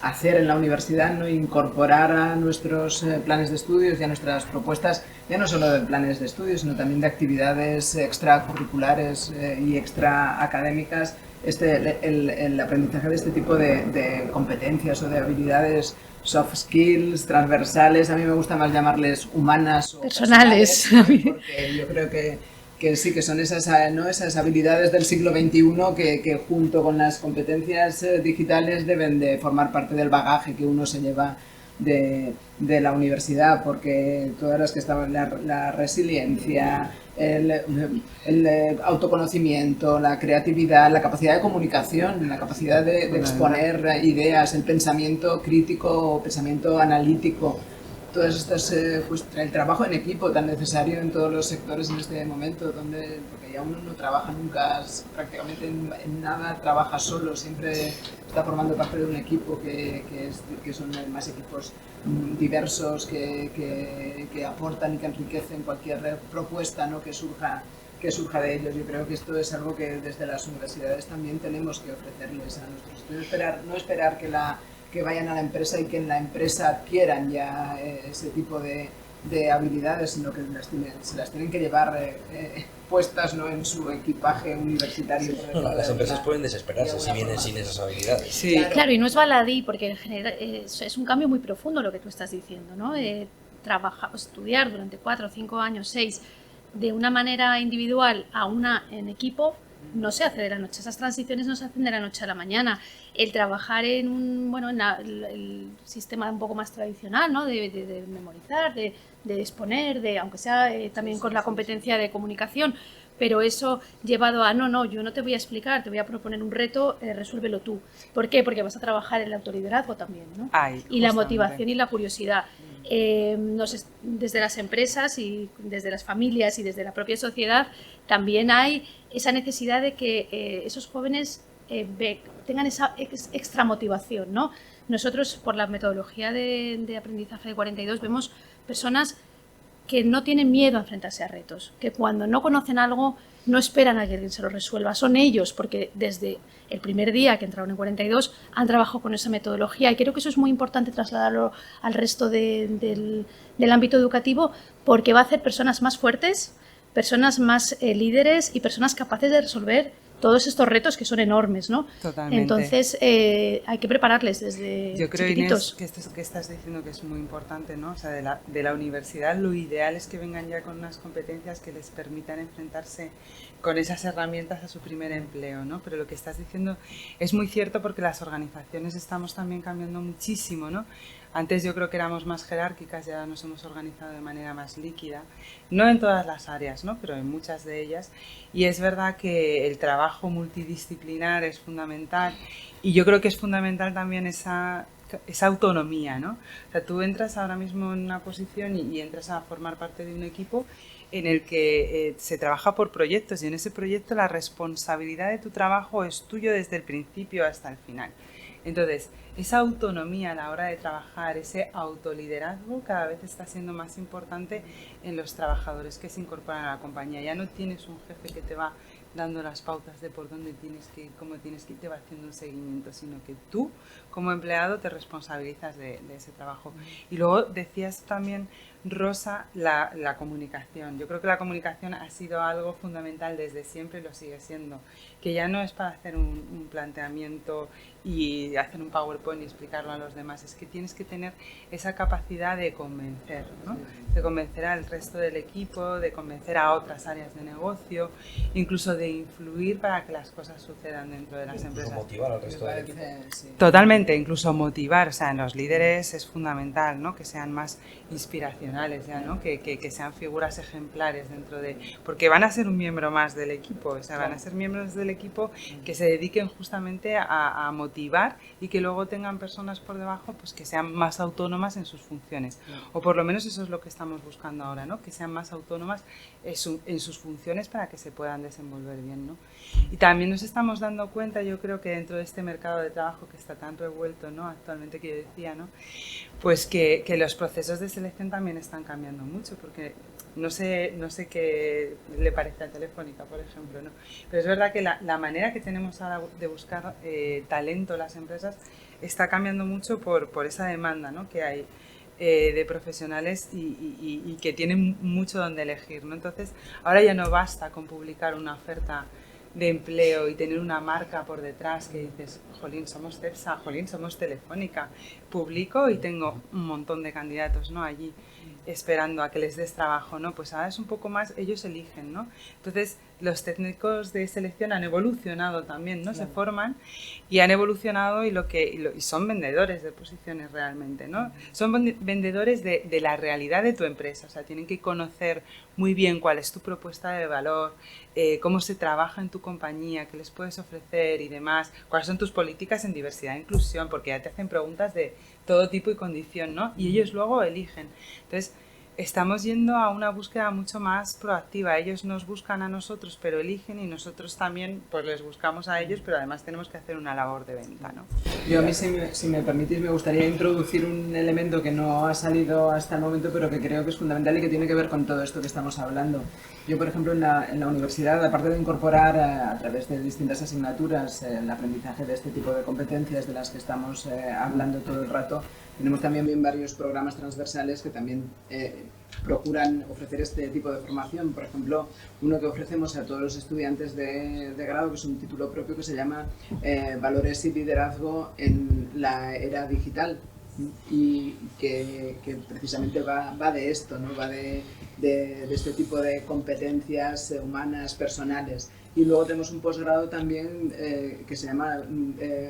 hacer en la universidad, ¿no?, incorporar a nuestros planes de estudios y a nuestras propuestas, ya no solo de planes de estudios, sino también de actividades extracurriculares y extraacadémicas, el aprendizaje de este tipo de competencias o de habilidades soft skills, transversales. A mí me gusta más llamarles humanas o personales, porque yo creo que sí, que son esas habilidades del siglo XXI que junto con las competencias digitales deben de formar parte del bagaje que uno se lleva de la universidad, porque todas las que estaban, la resiliencia, el autoconocimiento, la creatividad, la capacidad de comunicación, la capacidad de exponer ideas, el pensamiento crítico, pensamiento analítico, todas estas, pues el trabajo en equipo tan necesario en todos los sectores en este momento, porque ya uno no trabaja nunca prácticamente en nada, trabaja solo, siempre está formando parte de un equipo que son más equipos diversos, que aportan y que enriquecen cualquier propuesta, ¿no?, que surja de ellos. Yo creo que esto es algo que desde las universidades también tenemos que ofrecerles a nuestros estudiantes, no esperar que vayan a la empresa y que en la empresa adquieran ya ese tipo de habilidades, sino que se las tienen que llevar puestas, ¿no?, en su equipaje universitario. Las empresas pueden desesperarse si vienen sin esas habilidades. Sí, claro, y no es baladí, porque en general es un cambio muy profundo lo que tú estás diciendo, ¿no? Estudiar durante 4, 5 años, 6, de una manera individual a una en equipo, no se hace de la noche, esas transiciones no se hacen de la noche a la mañana. El trabajar en el sistema un poco más tradicional, ¿no?, de memorizar, de exponer, aunque sea también con la competencia de comunicación, pero eso llevado a yo no te voy a explicar, te voy a proponer un reto, resuélvelo tú. ¿Por qué? Porque vas a trabajar el autoliderazgo también, ¿no? Y la motivación y la curiosidad. Desde las empresas y desde las familias y desde la propia sociedad también hay esa necesidad de que esos jóvenes tengan esa extra motivación, ¿no? Nosotros, por la metodología de aprendizaje de 42, vemos personas que no tienen miedo a enfrentarse a retos, que cuando no conocen algo no esperan a que alguien se lo resuelva, son ellos, porque desde el primer día que entraron en 42 han trabajado con esa metodología, y creo que eso es muy importante trasladarlo al resto del ámbito educativo, porque va a hacer personas más fuertes, personas más líderes y personas capaces de resolver todos estos retos que son enormes, ¿no? Totalmente. Entonces hay que prepararles desde Yo creo, chiquititos. Inés, que esto que estás diciendo que es muy importante, ¿no? O sea, de la universidad lo ideal es que vengan ya con unas competencias que les permitan enfrentarse con esas herramientas a su primer empleo, ¿no? Pero lo que estás diciendo es muy cierto porque las organizaciones estamos también cambiando muchísimo, ¿no? Antes yo creo que éramos más jerárquicas, ya nos hemos organizado de manera más líquida, no en todas las áreas, ¿no? Pero en muchas de ellas. Y es verdad que el trabajo multidisciplinar es fundamental y yo creo que es fundamental también esa autonomía, ¿no? O sea, tú entras ahora mismo en una posición y entras a formar parte de un equipo en el que se trabaja por proyectos y en ese proyecto la responsabilidad de tu trabajo es tuyo desde el principio hasta el final. Entonces, esa autonomía a la hora de trabajar, ese autoliderazgo cada vez está siendo más importante en los trabajadores que se incorporan a la compañía. Ya no tienes un jefe que te va dando las pautas de por dónde tienes que ir, cómo tienes que ir, te va haciendo un seguimiento, sino que tú, como empleado, te responsabilizas de ese trabajo. Y luego decías también, Rosa, la comunicación. Yo creo que la comunicación ha sido algo fundamental desde siempre y lo sigue siendo. Que ya no es para hacer un planteamiento y hacer un PowerPoint y explicarlo a los demás, es que tienes que tener esa capacidad de convencer, ¿no? De convencer al resto del equipo, de convencer a otras áreas de negocio, incluso de influir para que las cosas sucedan dentro de las empresas. Motivar al resto del equipo. Sí. Totalmente, incluso motivar, o sea, en los líderes es fundamental, ¿no? Que sean más inspiracionales, ya, ¿no? Que sean figuras ejemplares dentro de... Porque van a ser un miembro más del equipo, o sea, van a ser miembros del equipo que se dediquen justamente a motivar y que luego tengan personas por debajo pues que sean más autónomas en sus funciones. O por lo menos eso es lo que estamos buscando ahora, ¿no? Que sean más autónomas en sus funciones para que se puedan desenvolver bien, ¿no? Y también nos estamos dando cuenta, yo creo que dentro de este mercado de trabajo que está tan revuelto, ¿no? Actualmente, que yo decía, ¿no? Pues que los procesos de selección también están cambiando mucho, porque no sé qué le parece a Telefónica, por ejemplo, ¿no? Pero es verdad que la manera que tenemos ahora de buscar talento las empresas está cambiando mucho por esa demanda, ¿no? Que hay de profesionales y que tienen mucho donde elegir, ¿no? Entonces, ahora ya no basta con publicar una oferta de empleo y tener una marca por detrás que dices, jolín, somos Cepsa, jolín, somos Telefónica. Publico y tengo un montón de candidatos, ¿no? Allí esperando a que les des trabajo, ¿no? Pues ahora es un poco más, ellos eligen, ¿no? Entonces, los técnicos de selección han evolucionado también, ¿no? Claro. Se forman y han evolucionado y son vendedores de posiciones realmente, ¿no? Son vendedores de la realidad de tu empresa, o sea, tienen que conocer muy bien cuál es tu propuesta de valor, cómo se trabaja en tu compañía, qué les puedes ofrecer y demás, cuáles son tus políticas en diversidad e inclusión, porque ya te hacen preguntas de todo tipo y condición, ¿no? Y ellos luego eligen. Entonces, estamos yendo a una búsqueda mucho más proactiva. Ellos nos buscan a nosotros, pero eligen, y nosotros también pues les buscamos a ellos, pero además tenemos que hacer una labor de venta, ¿no? Yo a mí, si me permitís, me gustaría introducir un elemento que no ha salido hasta el momento, pero que creo que es fundamental y que tiene que ver con todo esto que estamos hablando. Yo, por ejemplo, en la universidad, aparte de incorporar a través de distintas asignaturas el aprendizaje de este tipo de competencias de las que estamos hablando todo el rato, tenemos también varios programas transversales que también procuran ofrecer este tipo de formación. Por ejemplo, uno que ofrecemos a todos los estudiantes de grado, que es un título propio que se llama Valores y Liderazgo en la Era Digital, y que precisamente va de esto, ¿no? Va de este tipo de competencias humanas, personales. Y luego tenemos un posgrado también que se llama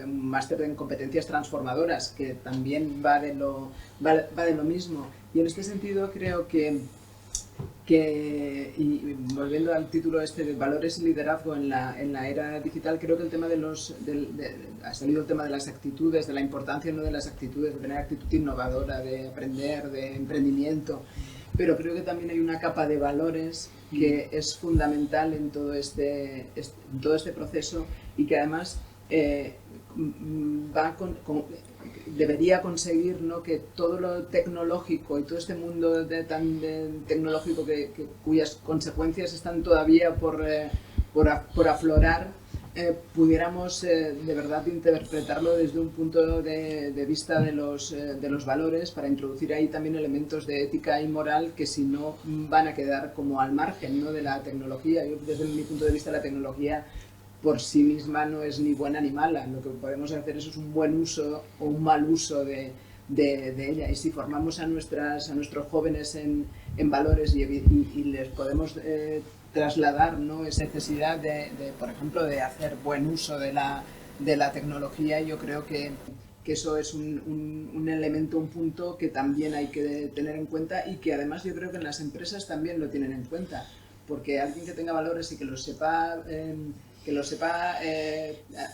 Máster en Competencias Transformadoras, que también va de lo mismo. Y en este sentido creo que y volviendo al título este de Valores y Liderazgo en la Era Digital, creo que el tema ha salido el tema de las actitudes, de la importancia, ¿no?, de las actitudes, de tener actitud innovadora, de aprender, de emprendimiento. Pero creo que también hay una capa de valores que es fundamental en todo este proceso, y que además debería conseguir, ¿no?, que todo lo tecnológico y todo este mundo tan tecnológico cuyas consecuencias están todavía por aflorar, pudiéramos de verdad interpretarlo desde un punto de vista de los valores, para introducir ahí también elementos de ética y moral que, si no, van a quedar como al margen, ¿no?, de la tecnología. Yo, desde mi punto de vista, la tecnología por sí misma no es ni buena ni mala. Lo que podemos hacer es un buen uso o un mal uso de ella. Y si formamos a nuestros jóvenes en valores y les podemos trasladar, ¿no?, esa necesidad de, por ejemplo, de hacer buen uso de la tecnología, yo creo que eso es un elemento, un punto que también hay que tener en cuenta, y que además yo creo que en las empresas también lo tienen en cuenta, porque alguien que tenga valores y que los sepa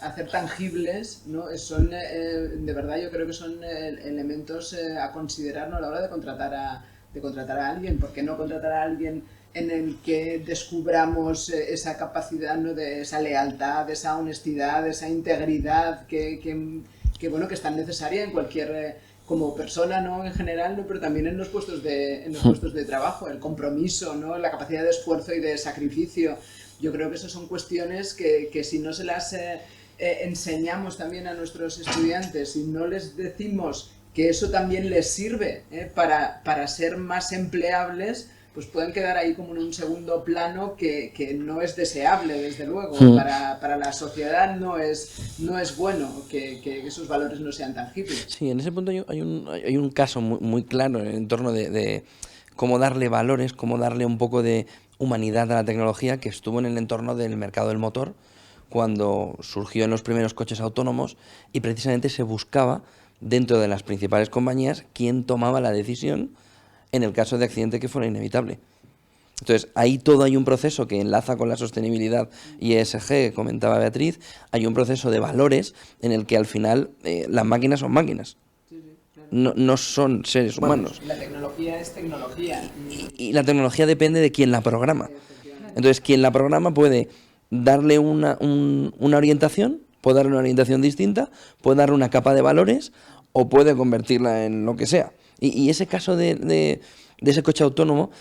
hacer tangibles, ¿no?, son de verdad, yo creo que son elementos a considerar, ¿no?, a la hora de contratar a alguien. ¿Por qué no contratar a alguien en el que descubramos esa capacidad, ¿no?, de esa lealtad, de esa honestidad, de esa integridad que bueno, que es tan necesaria en cualquier como persona, ¿no?, en general, ¿no?, pero también en los puestos de trabajo, el compromiso, ¿no?, la capacidad de esfuerzo y de sacrificio. Yo creo que esas son cuestiones que si no se las enseñamos también a nuestros estudiantes, si no les decimos que eso también les sirve para ser más empleables, pues pueden quedar ahí como en un segundo plano que no es deseable, desde luego. Para la sociedad no es bueno que esos valores no sean tangibles. Sí, en ese punto hay un caso muy claro en torno de cómo darle valores, cómo darle un poco de humanidad a la tecnología, que estuvo en el entorno del mercado del motor, cuando surgió en los primeros coches autónomos, y precisamente se buscaba dentro de las principales compañías quién tomaba la decisión en el caso de accidente que fuera inevitable. Entonces, ahí todo hay un proceso que enlaza con la sostenibilidad y ESG, comentaba Beatriz. Hay un proceso de valores en el que al final las máquinas son máquinas. No son seres humanos. La tecnología es tecnología. Y la tecnología depende de quién la programa. Entonces, quien la programa puede darle una orientación, puede darle una orientación distinta, puede darle una capa de valores o puede convertirla en lo que sea. Y ese caso de ese coche autónomo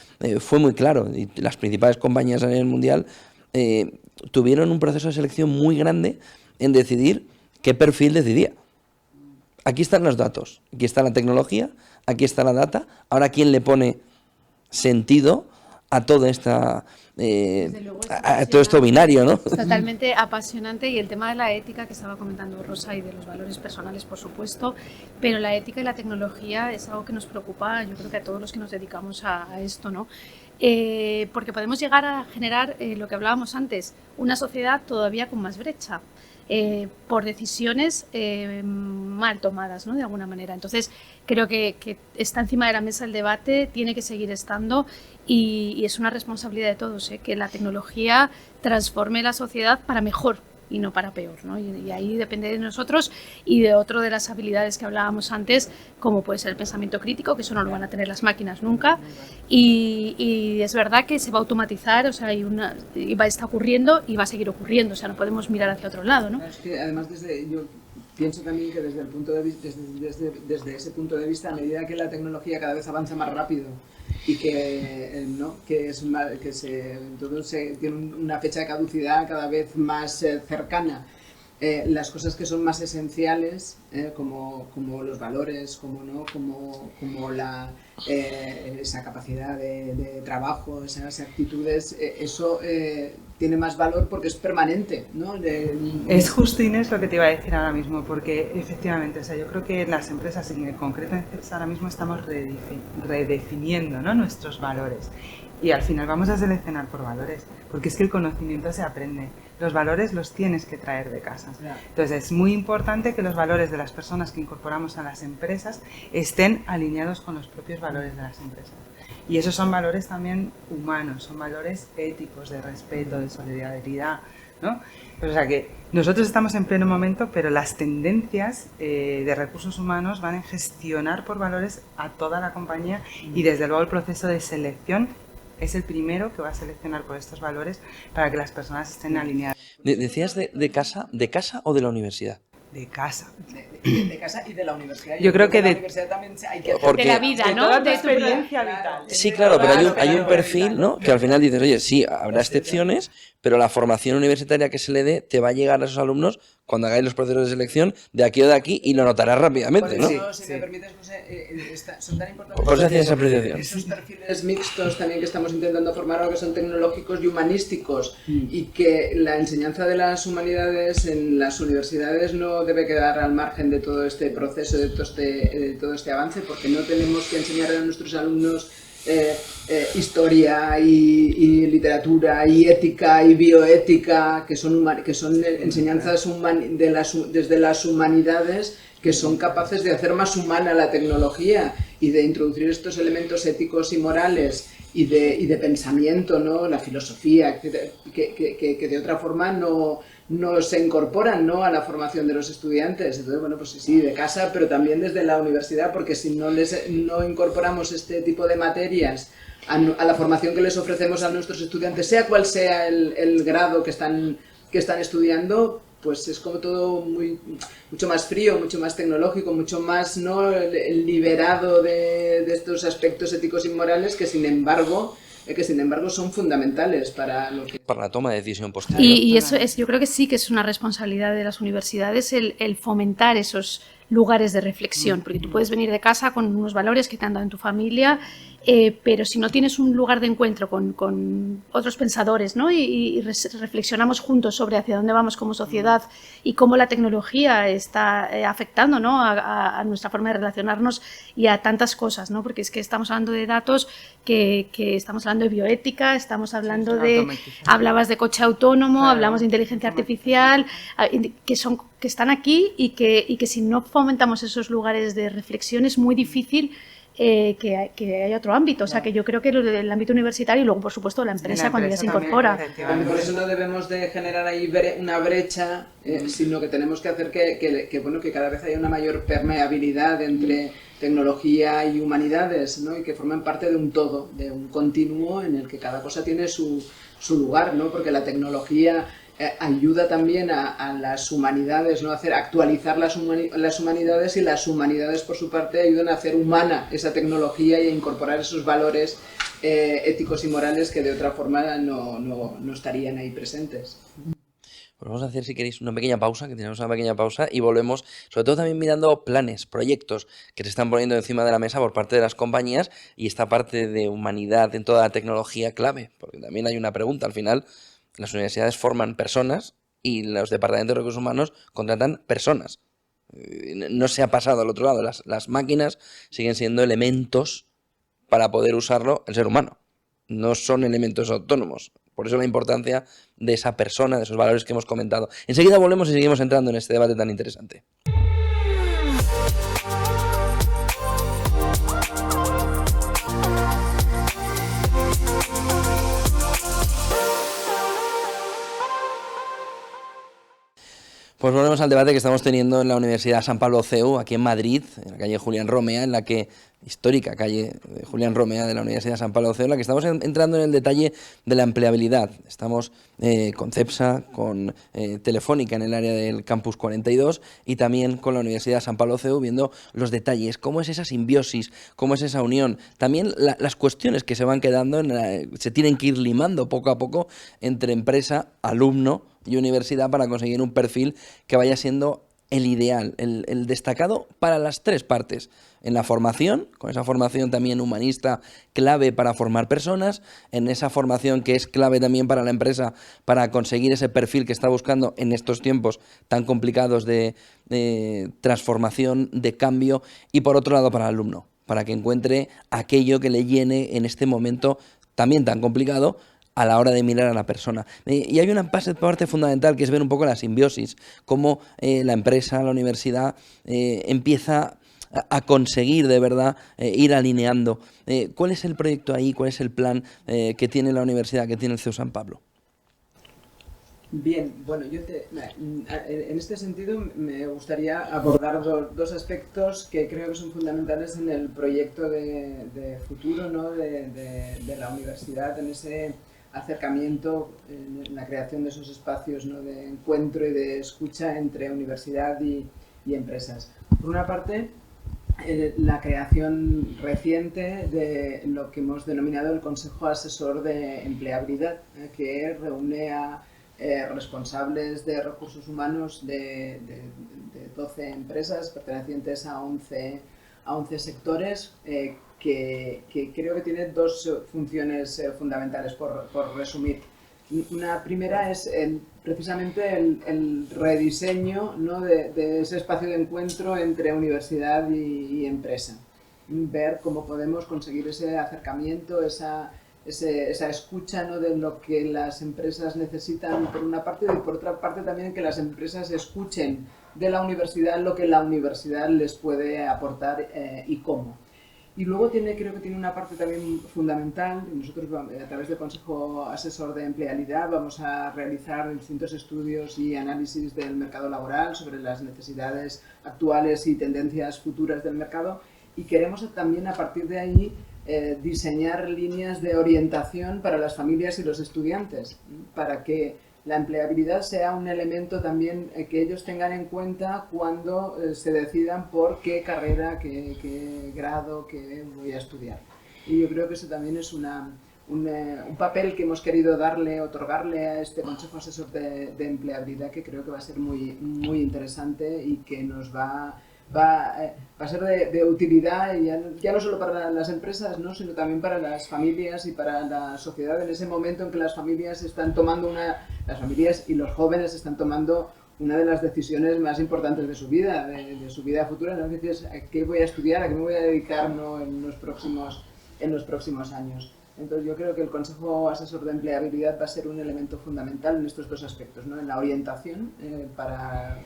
fue muy claro. Y las principales compañías a nivel mundial tuvieron un proceso de selección muy grande en decidir qué perfil decidía. Aquí están los datos, aquí está la tecnología, aquí está la data. Ahora, ¿quién le pone sentido a todo todo esto binario, ¿no? Es totalmente apasionante, y el tema de la ética que estaba comentando Rosa y de los valores personales, por supuesto, pero la ética y la tecnología es algo que nos preocupa, yo creo que a todos los que nos dedicamos a esto, ¿no? Porque podemos llegar a generar lo que hablábamos antes, una sociedad todavía con más brecha. Por decisiones mal tomadas, ¿no?, de alguna manera. Entonces, creo que está encima de la mesa el debate, tiene que seguir estando, y es una responsabilidad de todos, que la tecnología transforme la sociedad para mejor y no para peor, ¿no? Y ahí depende de nosotros y de otro de las habilidades que hablábamos antes, como puede ser el pensamiento crítico, que eso no lo van a tener las máquinas nunca, y es verdad que se va a automatizar, o sea, está ocurriendo y va a seguir ocurriendo, o sea, no podemos mirar hacia otro lado, ¿no? Es que además yo pienso también que desde ese punto de vista, a medida que la tecnología cada vez avanza más rápido y que tiene una fecha de caducidad cada vez más cercana, las cosas que son más esenciales, como los valores, como esa capacidad de trabajo, esas actitudes, eso tiene más valor porque es permanente, ¿no? Es justo, Inés, lo que te iba a decir ahora mismo, porque efectivamente, o sea, yo creo que en las empresas, en concreto en CEPSA, ahora mismo estamos redefiniendo, ¿no?, nuestros valores. Y al final vamos a seleccionar por valores, porque es que el conocimiento se aprende. Los valores los tienes que traer de casa. Entonces es muy importante que los valores de las personas que incorporamos a las empresas estén alineados con los propios valores de las empresas. Y esos son valores también humanos, son valores éticos, de respeto, de solidaridad, ¿no? Pues, o sea que nosotros estamos en pleno momento, pero las tendencias de recursos humanos van a gestionar por valores a toda la compañía, y desde luego el proceso de selección es el primero que va a seleccionar por estos valores para que las personas estén alineadas. ¿Decías de casa o de la universidad? De casa. De casa y de la universidad. Yo creo que de la universidad también hay que hacer. De la vida, ¿no? Toda tu De tu experiencia vital. Sí, claro, pero hay un perfil, ¿no?, que al final dices, oye, sí, habrá excepciones, pero la formación universitaria que se le dé te va a llegar a esos alumnos cuando hagáis los procesos de selección de aquí o de aquí y lo notarás rápidamente, ¿no? Por eso, si me permites, José, son tan importantes Por eso hacía esa apreciación. esos perfiles mixtos también que estamos intentando formar ahora, que son tecnológicos y humanísticos, y que la enseñanza de las humanidades en las universidades no debe quedar al margen de todo este proceso, de todo este avance, porque no tenemos que enseñar a nuestros alumnos historia y literatura y ética y bioética, que son enseñanzas desde las humanidades, que son capaces de hacer más humana la tecnología y de introducir estos elementos éticos y morales y de pensamiento, ¿no? La filosofía, que de otra forma no se incorporan, ¿no?, a la formación de los estudiantes. Entonces, bueno, pues sí, de casa, pero también desde la universidad, porque si no incorporamos este tipo de materias a la formación que les ofrecemos a nuestros estudiantes, sea cual sea el grado que están estudiando, pues es como todo mucho más frío, mucho más tecnológico, mucho más, ¿no?, liberado de estos aspectos éticos y morales que sin embargo son fundamentales para la toma de decisión posterior. Y eso yo creo que sí que es una responsabilidad de las universidades el fomentar esos lugares de reflexión, porque tú puedes venir de casa con unos valores que te han dado en tu familia, pero si no tienes un lugar de encuentro con otros pensadores, ¿no?, y reflexionamos juntos sobre hacia dónde vamos como sociedad y cómo la tecnología está afectando, ¿no?, a nuestra forma de relacionarnos y a tantas cosas, ¿no?, porque es que estamos hablando de datos, que estamos hablando de bioética, estamos hablando hablabas de coche autónomo, claro, hablamos de inteligencia artificial, que están aquí y que si no fomentamos esos lugares de reflexión es muy difícil que haya otro ámbito. O sea, que yo creo que el ámbito universitario y luego, por supuesto, la empresa cuando ya se incorpora. Por eso no debemos de generar ahí una brecha, sino que tenemos que hacer que cada vez haya una mayor permeabilidad entre tecnología y humanidades, ¿no?, y que formen parte de un todo, de un continuo en el que cada cosa tiene su lugar, ¿no?, porque la tecnología ayuda también a las humanidades, ¿no?, a actualizar las humanidades, y las humanidades por su parte ayudan a hacer humana esa tecnología y a incorporar esos valores éticos y morales que de otra forma no estarían ahí presentes. Pues vamos a hacer, si queréis, una pequeña pausa, que tenemos una pequeña pausa, y volvemos, sobre todo también mirando planes, proyectos que se están poniendo encima de la mesa por parte de las compañías, y esta parte de humanidad en toda la tecnología clave, porque también hay una pregunta, al final las universidades forman personas y los departamentos de recursos humanos contratan personas. No se ha pasado al otro lado, las máquinas siguen siendo elementos para poder usarlo el ser humano, no son elementos autónomos. Por eso la importancia de esa persona, de esos valores que hemos comentado. Enseguida volvemos y seguimos entrando en este debate tan interesante. Pues volvemos al debate que estamos teniendo en la Universidad San Pablo CEU, aquí en Madrid, en la calle Julián Romea, histórica calle de Julián Romea de la Universidad San Pablo CEU, en la que estamos entrando en el detalle de la empleabilidad. Estamos con CEPSA, con Telefónica en el área del Campus 42 y también con la Universidad San Pablo CEU viendo los detalles, cómo es esa simbiosis, cómo es esa unión. También las cuestiones que se van quedando, se tienen que ir limando poco a poco entre empresa, alumno y universidad para conseguir un perfil que vaya siendo el ideal, el destacado para las tres partes. En la formación, con esa formación también humanista clave para formar personas, en esa formación que es clave también para la empresa para conseguir ese perfil que está buscando en estos tiempos tan complicados de transformación, de cambio, y por otro lado para el alumno, para que encuentre aquello que le llene en este momento también tan complicado a la hora de mirar a la persona. Y hay una parte fundamental que es ver un poco la simbiosis, cómo la empresa, la universidad empieza a conseguir de verdad ir alineando. ¿Cuál es el proyecto ahí? ¿Cuál es el plan que tiene la universidad, que tiene el CEU San Pablo? Bien, bueno, en este sentido me gustaría abordar dos aspectos que creo que son fundamentales en el proyecto de futuro, ¿no?, de la universidad, en ese acercamiento, en la creación de esos espacios, ¿no?, de encuentro y de escucha entre universidad y empresas. Por una parte, la creación reciente de lo que hemos denominado el Consejo Asesor de Empleabilidad, que reúne a responsables de recursos humanos de 12 empresas pertenecientes a 11 sectores, que creo que tiene dos funciones fundamentales, por resumir. Una primera es precisamente el rediseño, ¿no?, de ese espacio de encuentro entre universidad y empresa. Ver cómo podemos conseguir ese acercamiento, esa escucha, ¿no?, de lo que las empresas necesitan por una parte, y por otra parte también que las empresas escuchen de la universidad lo que la universidad les puede aportar y cómo. Y luego creo que tiene una parte también fundamental. Nosotros, a través del Consejo Asesor de Empleabilidad, vamos a realizar distintos estudios y análisis del mercado laboral sobre las necesidades actuales y tendencias futuras del mercado, y queremos también, a partir de ahí, diseñar líneas de orientación para las familias y los estudiantes, para que la empleabilidad sea un elemento también que ellos tengan en cuenta cuando se decidan por qué carrera, qué grado, qué voy a estudiar. Y yo creo que eso también es un papel que hemos querido otorgarle a este Consejo Asesor de Empleabilidad, que creo que va a ser muy, muy interesante y que nos va a ser de utilidad, ya no solo para las empresas, ¿no?, sino también para las familias y para la sociedad, en ese momento en que las familias y los jóvenes están tomando una de las decisiones más importantes de su vida futura, ¿no? Es decir, ¿a qué voy a estudiar? ¿A qué me voy a dedicar, ¿no?, en los próximos años? Entonces yo creo que el Consejo Asesor de Empleabilidad va a ser un elemento fundamental en estos dos aspectos, ¿no?, en la orientación para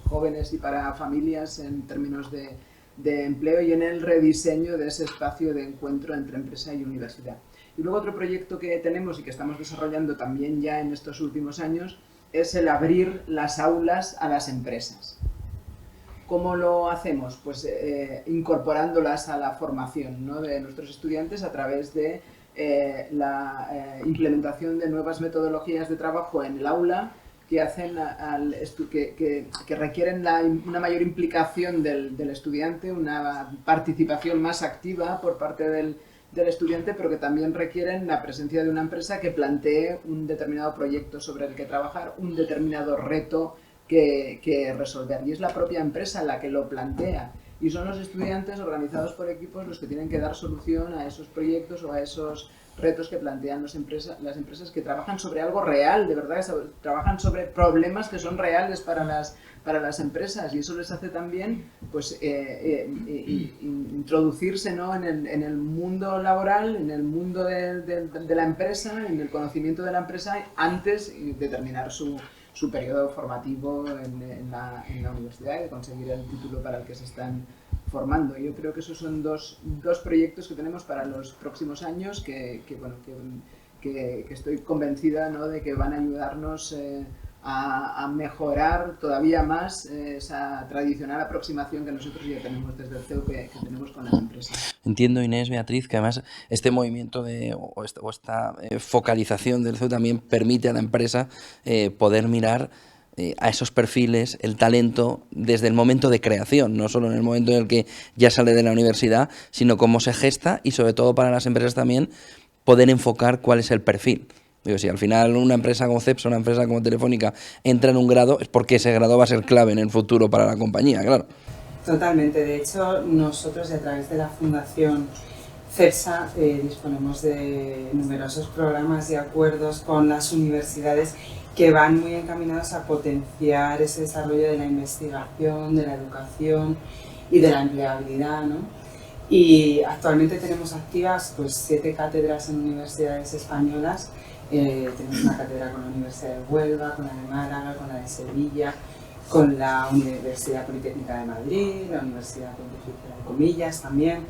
jóvenes y para familias en términos de empleo, y en el rediseño de ese espacio de encuentro entre empresa y universidad. Y luego otro proyecto que tenemos y que estamos desarrollando también ya en estos últimos años es el abrir las aulas a las empresas. ¿Cómo lo hacemos? Pues incorporándolas a la formación, ¿no?, de nuestros estudiantes a través de la implementación de nuevas metodologías de trabajo en el aula que requieren una mayor implicación del estudiante, una participación más activa por parte del estudiante, pero que también requieren la presencia de una empresa que plantee un determinado proyecto sobre el que trabajar, un determinado reto que resolver. Y es la propia empresa la que lo plantea. Y son los estudiantes organizados por equipos los que tienen que dar solución a esos proyectos o a esos retos que plantean las empresas que trabajan sobre algo real, de verdad, trabajan sobre problemas que son reales para las empresas, y eso les hace también, pues, introducirse, ¿no?, en el mundo laboral, en el mundo de la empresa, en el conocimiento de la empresa, antes de terminar su periodo formativo en la universidad y de conseguir el título para el que se están formando. Yo creo que esos son dos proyectos que tenemos para los próximos años que estoy convencida, ¿no?, de que van a ayudarnos a mejorar todavía más esa tradicional aproximación que nosotros ya tenemos desde el CEU que tenemos con las empresas. Entiendo, Inés, Beatriz, que además este movimiento o esta focalización del CEU también permite a la empresa poder mirar a esos perfiles, el talento, desde el momento de creación, no solo en el momento en el que ya sale de la universidad, sino cómo se gesta, y sobre todo para las empresas también poder enfocar cuál es el perfil. Digo, si al final una empresa como Cepsa, una empresa como Telefónica entra en un grado, es porque ese grado va a ser clave en el futuro para la compañía, claro. Totalmente. De hecho, nosotros, a través de la Fundación Cepsa, disponemos de numerosos programas y acuerdos con las universidades que van muy encaminados a potenciar ese desarrollo de la investigación, de la educación y de la empleabilidad, ¿no? Y actualmente tenemos activas, pues, 7 cátedras en universidades españolas. Tenemos una cátedra con la Universidad de Huelva, con la de Málaga, con la de Sevilla, con la Universidad Politécnica de Madrid, la Universidad Pontificia de Comillas también,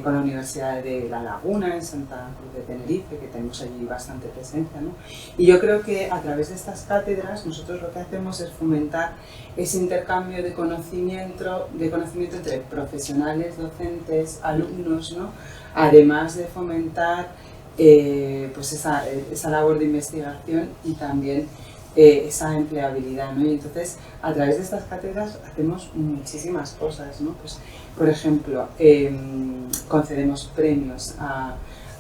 con la Universidad de La Laguna en Santa Cruz de Tenerife, que tenemos allí bastante presencia, ¿no? Y yo creo que a través de estas cátedras nosotros lo que hacemos es fomentar ese intercambio de conocimiento entre profesionales, docentes, alumnos, ¿no?, además de fomentar pues esa labor de investigación y también esa empleabilidad, ¿no? Y entonces, a través de estas cátedras hacemos muchísimas cosas, ¿no? Pues, por ejemplo, concedemos premios a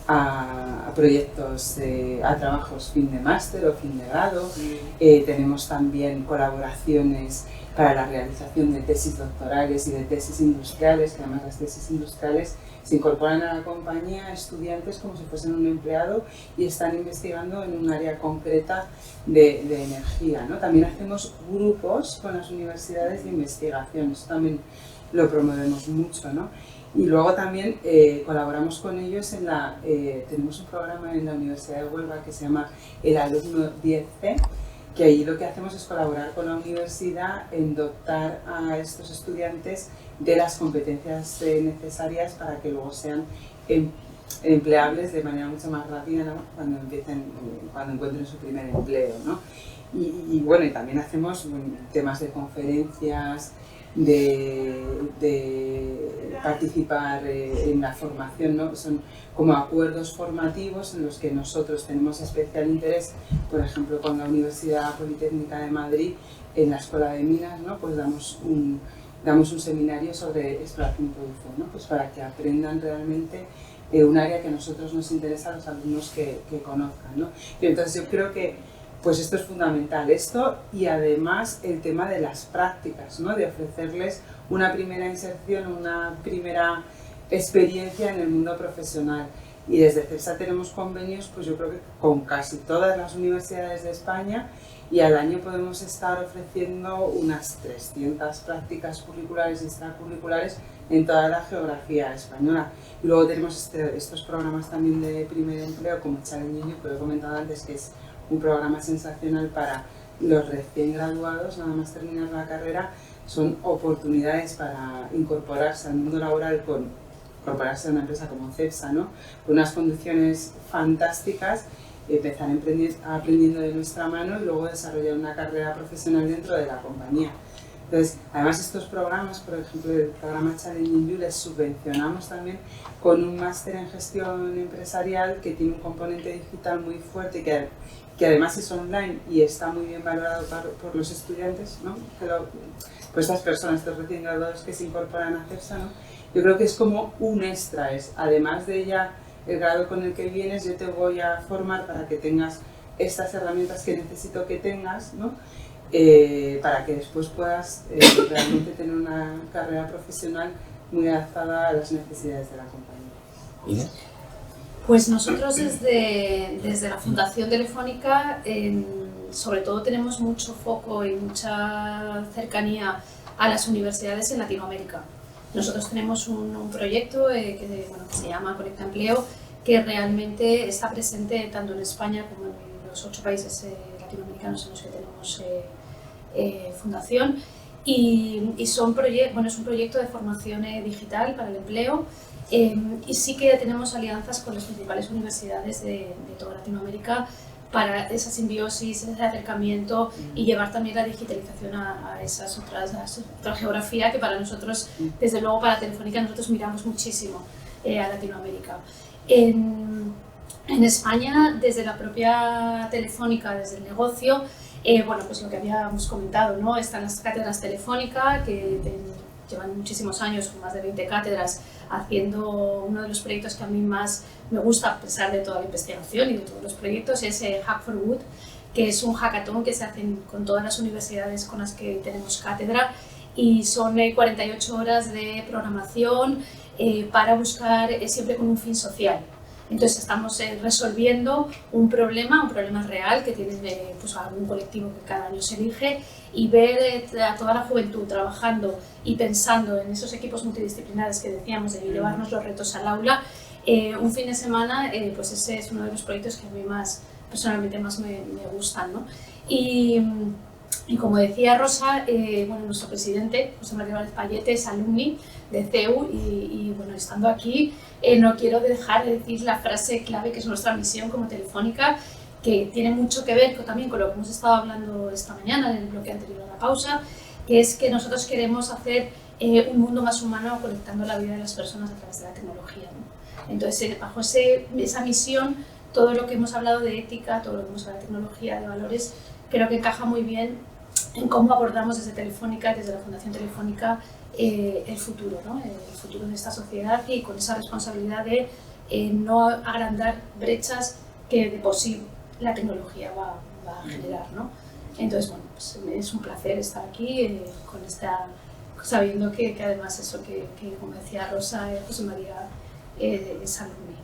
a proyectos, a trabajos fin de máster o fin de grado. Tenemos también colaboraciones para la realización de tesis doctorales y de tesis industriales, que además las tesis industriales se incorporan a la compañía estudiantes como si fuesen un empleado y están investigando en un área concreta de energía, ¿no? También hacemos grupos con las universidades de investigación, eso también lo promovemos mucho, ¿no? Y luego también colaboramos con ellos tenemos un programa en la Universidad de Huelva que se llama el Alumno 10C, que ahí lo que hacemos es colaborar con la universidad en dotar a estos estudiantes de las competencias necesarias para que luego sean empleables de manera mucho más rápida, ¿no? Cuando encuentren su primer empleo, ¿no? Y bueno, y también hacemos temas de conferencias, de participar en la formación, ¿no? Son como acuerdos formativos en los que nosotros tenemos especial interés, por ejemplo con la Universidad Politécnica de Madrid, en la Escuela de Minas, ¿no? Pues damos un seminario sobre exploración y producción, ¿no? Pues para que aprendan realmente un área que a nosotros nos interesa a los alumnos que conozcan, ¿no? Y entonces yo creo que pues esto es fundamental, esto y además el tema de las prácticas, ¿no? De ofrecerles una primera inserción, una primera experiencia en el mundo profesional. Y desde CEPSA tenemos convenios, pues yo creo que con casi todas las universidades de España, y al año podemos estar ofreciendo unas 300 prácticas curriculares y extracurriculares en toda la geografía española. Y luego tenemos estos programas también de primer empleo, como Challenge You, que lo he comentado antes, que es un programa sensacional para los recién graduados, nada más terminar la carrera. Son oportunidades para incorporarse al mundo laboral, incorporarse a una empresa como CEPSA, ¿no? Con unas condiciones fantásticas, empezar aprendiendo de nuestra mano y luego desarrollar una carrera profesional dentro de la compañía. Entonces, además estos programas, por ejemplo el programa Challenging You, les subvencionamos también con un máster en gestión empresarial que tiene un componente digital muy fuerte, que además es online y está muy bien valorado por los estudiantes, ¿no? Por estas personas, estos recién graduados que se incorporan a CEPSA, ¿no? Yo creo que es como un extra, además de ya el grado con el que vienes, yo te voy a formar para que tengas estas herramientas que necesito que tengas, ¿no? Para que después puedas realmente tener una carrera profesional muy adaptada a las necesidades de la compañía. ¿Inés? Pues nosotros desde la Fundación Telefónica sobre todo tenemos mucho foco y mucha cercanía a las universidades en Latinoamérica. Nosotros tenemos un proyecto que se llama Conecta Empleo, que realmente está presente tanto en España como en los 8 países latinoamericanos en los que tenemos fundación, y es un proyecto de formación digital para el empleo, y sí que tenemos alianzas con las principales universidades de toda Latinoamérica para esa simbiosis, ese acercamiento y llevar también la digitalización a esas otra geografía que para nosotros, desde luego para Telefónica, nosotros miramos muchísimo a Latinoamérica. En España, desde la propia Telefónica, desde el negocio, pues lo que habíamos comentado, ¿no? Están las cátedras Telefónica, que llevan muchísimos años, con más de 20 cátedras, haciendo uno de los proyectos que a mí más me gusta, a pesar de toda la investigación y de todos los proyectos, es Hack for Good, que es un hackathon que se hace con todas las universidades con las que tenemos cátedra, y son 48 horas de programación para buscar siempre con un fin social. Entonces estamos resolviendo un problema real que tiene pues, algún colectivo que cada año se elige, y ver a toda la juventud trabajando y pensando en esos equipos multidisciplinares que decíamos, de llevarnos los retos al aula, un fin de semana, pues ese es uno de los proyectos que a mí personalmente más me gustan, ¿no? Y como decía Rosa, nuestro presidente, José María Álvarez Payete, es alumni de CEU, y estando aquí no quiero dejar de decir la frase clave que es nuestra misión como Telefónica, que tiene mucho que ver también con lo que hemos estado hablando esta mañana en el bloque anterior a la pausa, que es que nosotros queremos hacer un mundo más humano conectando la vida de las personas a través de la tecnología, ¿no? Entonces, bajo esa misión, todo lo que hemos hablado de ética, todo lo que hemos hablado de tecnología, de valores, creo que encaja muy bien en cómo abordamos desde Telefónica, desde la Fundación Telefónica, el futuro, ¿no? El futuro de esta sociedad, y con esa responsabilidad de no agrandar brechas que de por sí la tecnología va a generar, ¿no? Entonces, bueno, pues es un placer estar aquí sabiendo que además eso que como decía Rosa, José María es alumni.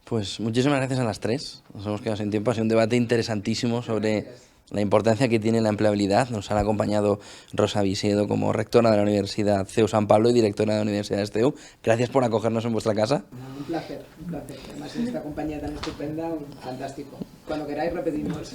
Pues muchísimas gracias a las tres. Nos hemos quedado sin tiempo. Ha sido un debate interesantísimo sobre la importancia que tiene la empleabilidad. Nos han acompañado Rosa Visiedo como rectora de la Universidad CEU San Pablo y directora de la Universidad de CEU. Gracias por acogernos en vuestra casa. Un placer, un placer. Además, en esta compañía tan estupenda, fantástico. Cuando queráis repetimos.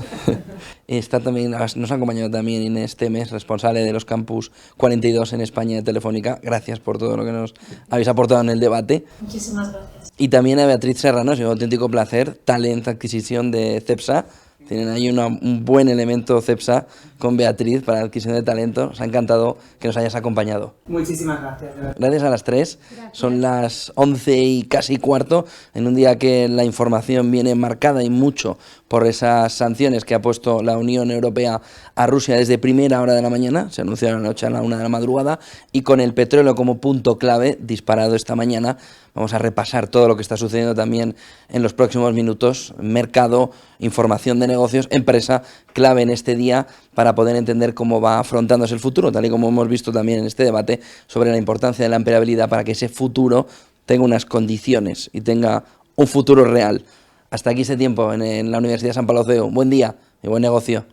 Nos ha acompañado también Inés Temes, responsable de los campus 42 en España de Telefónica. Gracias por todo lo que nos habéis aportado en el debate. Muchísimas gracias. Y también a Beatriz Serrano, es un auténtico placer, talent adquisición de CEPSA. Tienen ahí un buen elemento CEPSA con Beatriz para la adquisición de talento. Nos ha encantado que nos hayas acompañado. Muchísimas gracias. Gracias a las tres. Gracias. Son las 11 y casi cuarto, en un día que la información viene marcada y mucho por esas sanciones que ha puesto la Unión Europea a Rusia desde primera hora de la mañana. Se anunció anoche a la 1 de la madrugada y con el petróleo como punto clave disparado esta mañana. Vamos a repasar todo lo que está sucediendo también en los próximos minutos. Mercado, información de negocios, empresa, clave en este día para poder entender cómo va afrontándose el futuro, tal y como hemos visto también en este debate sobre la importancia de la empleabilidad para que ese futuro tenga unas condiciones y tenga un futuro real. Hasta aquí este tiempo en la Universidad San Pablo CEU. Buen día y buen negocio.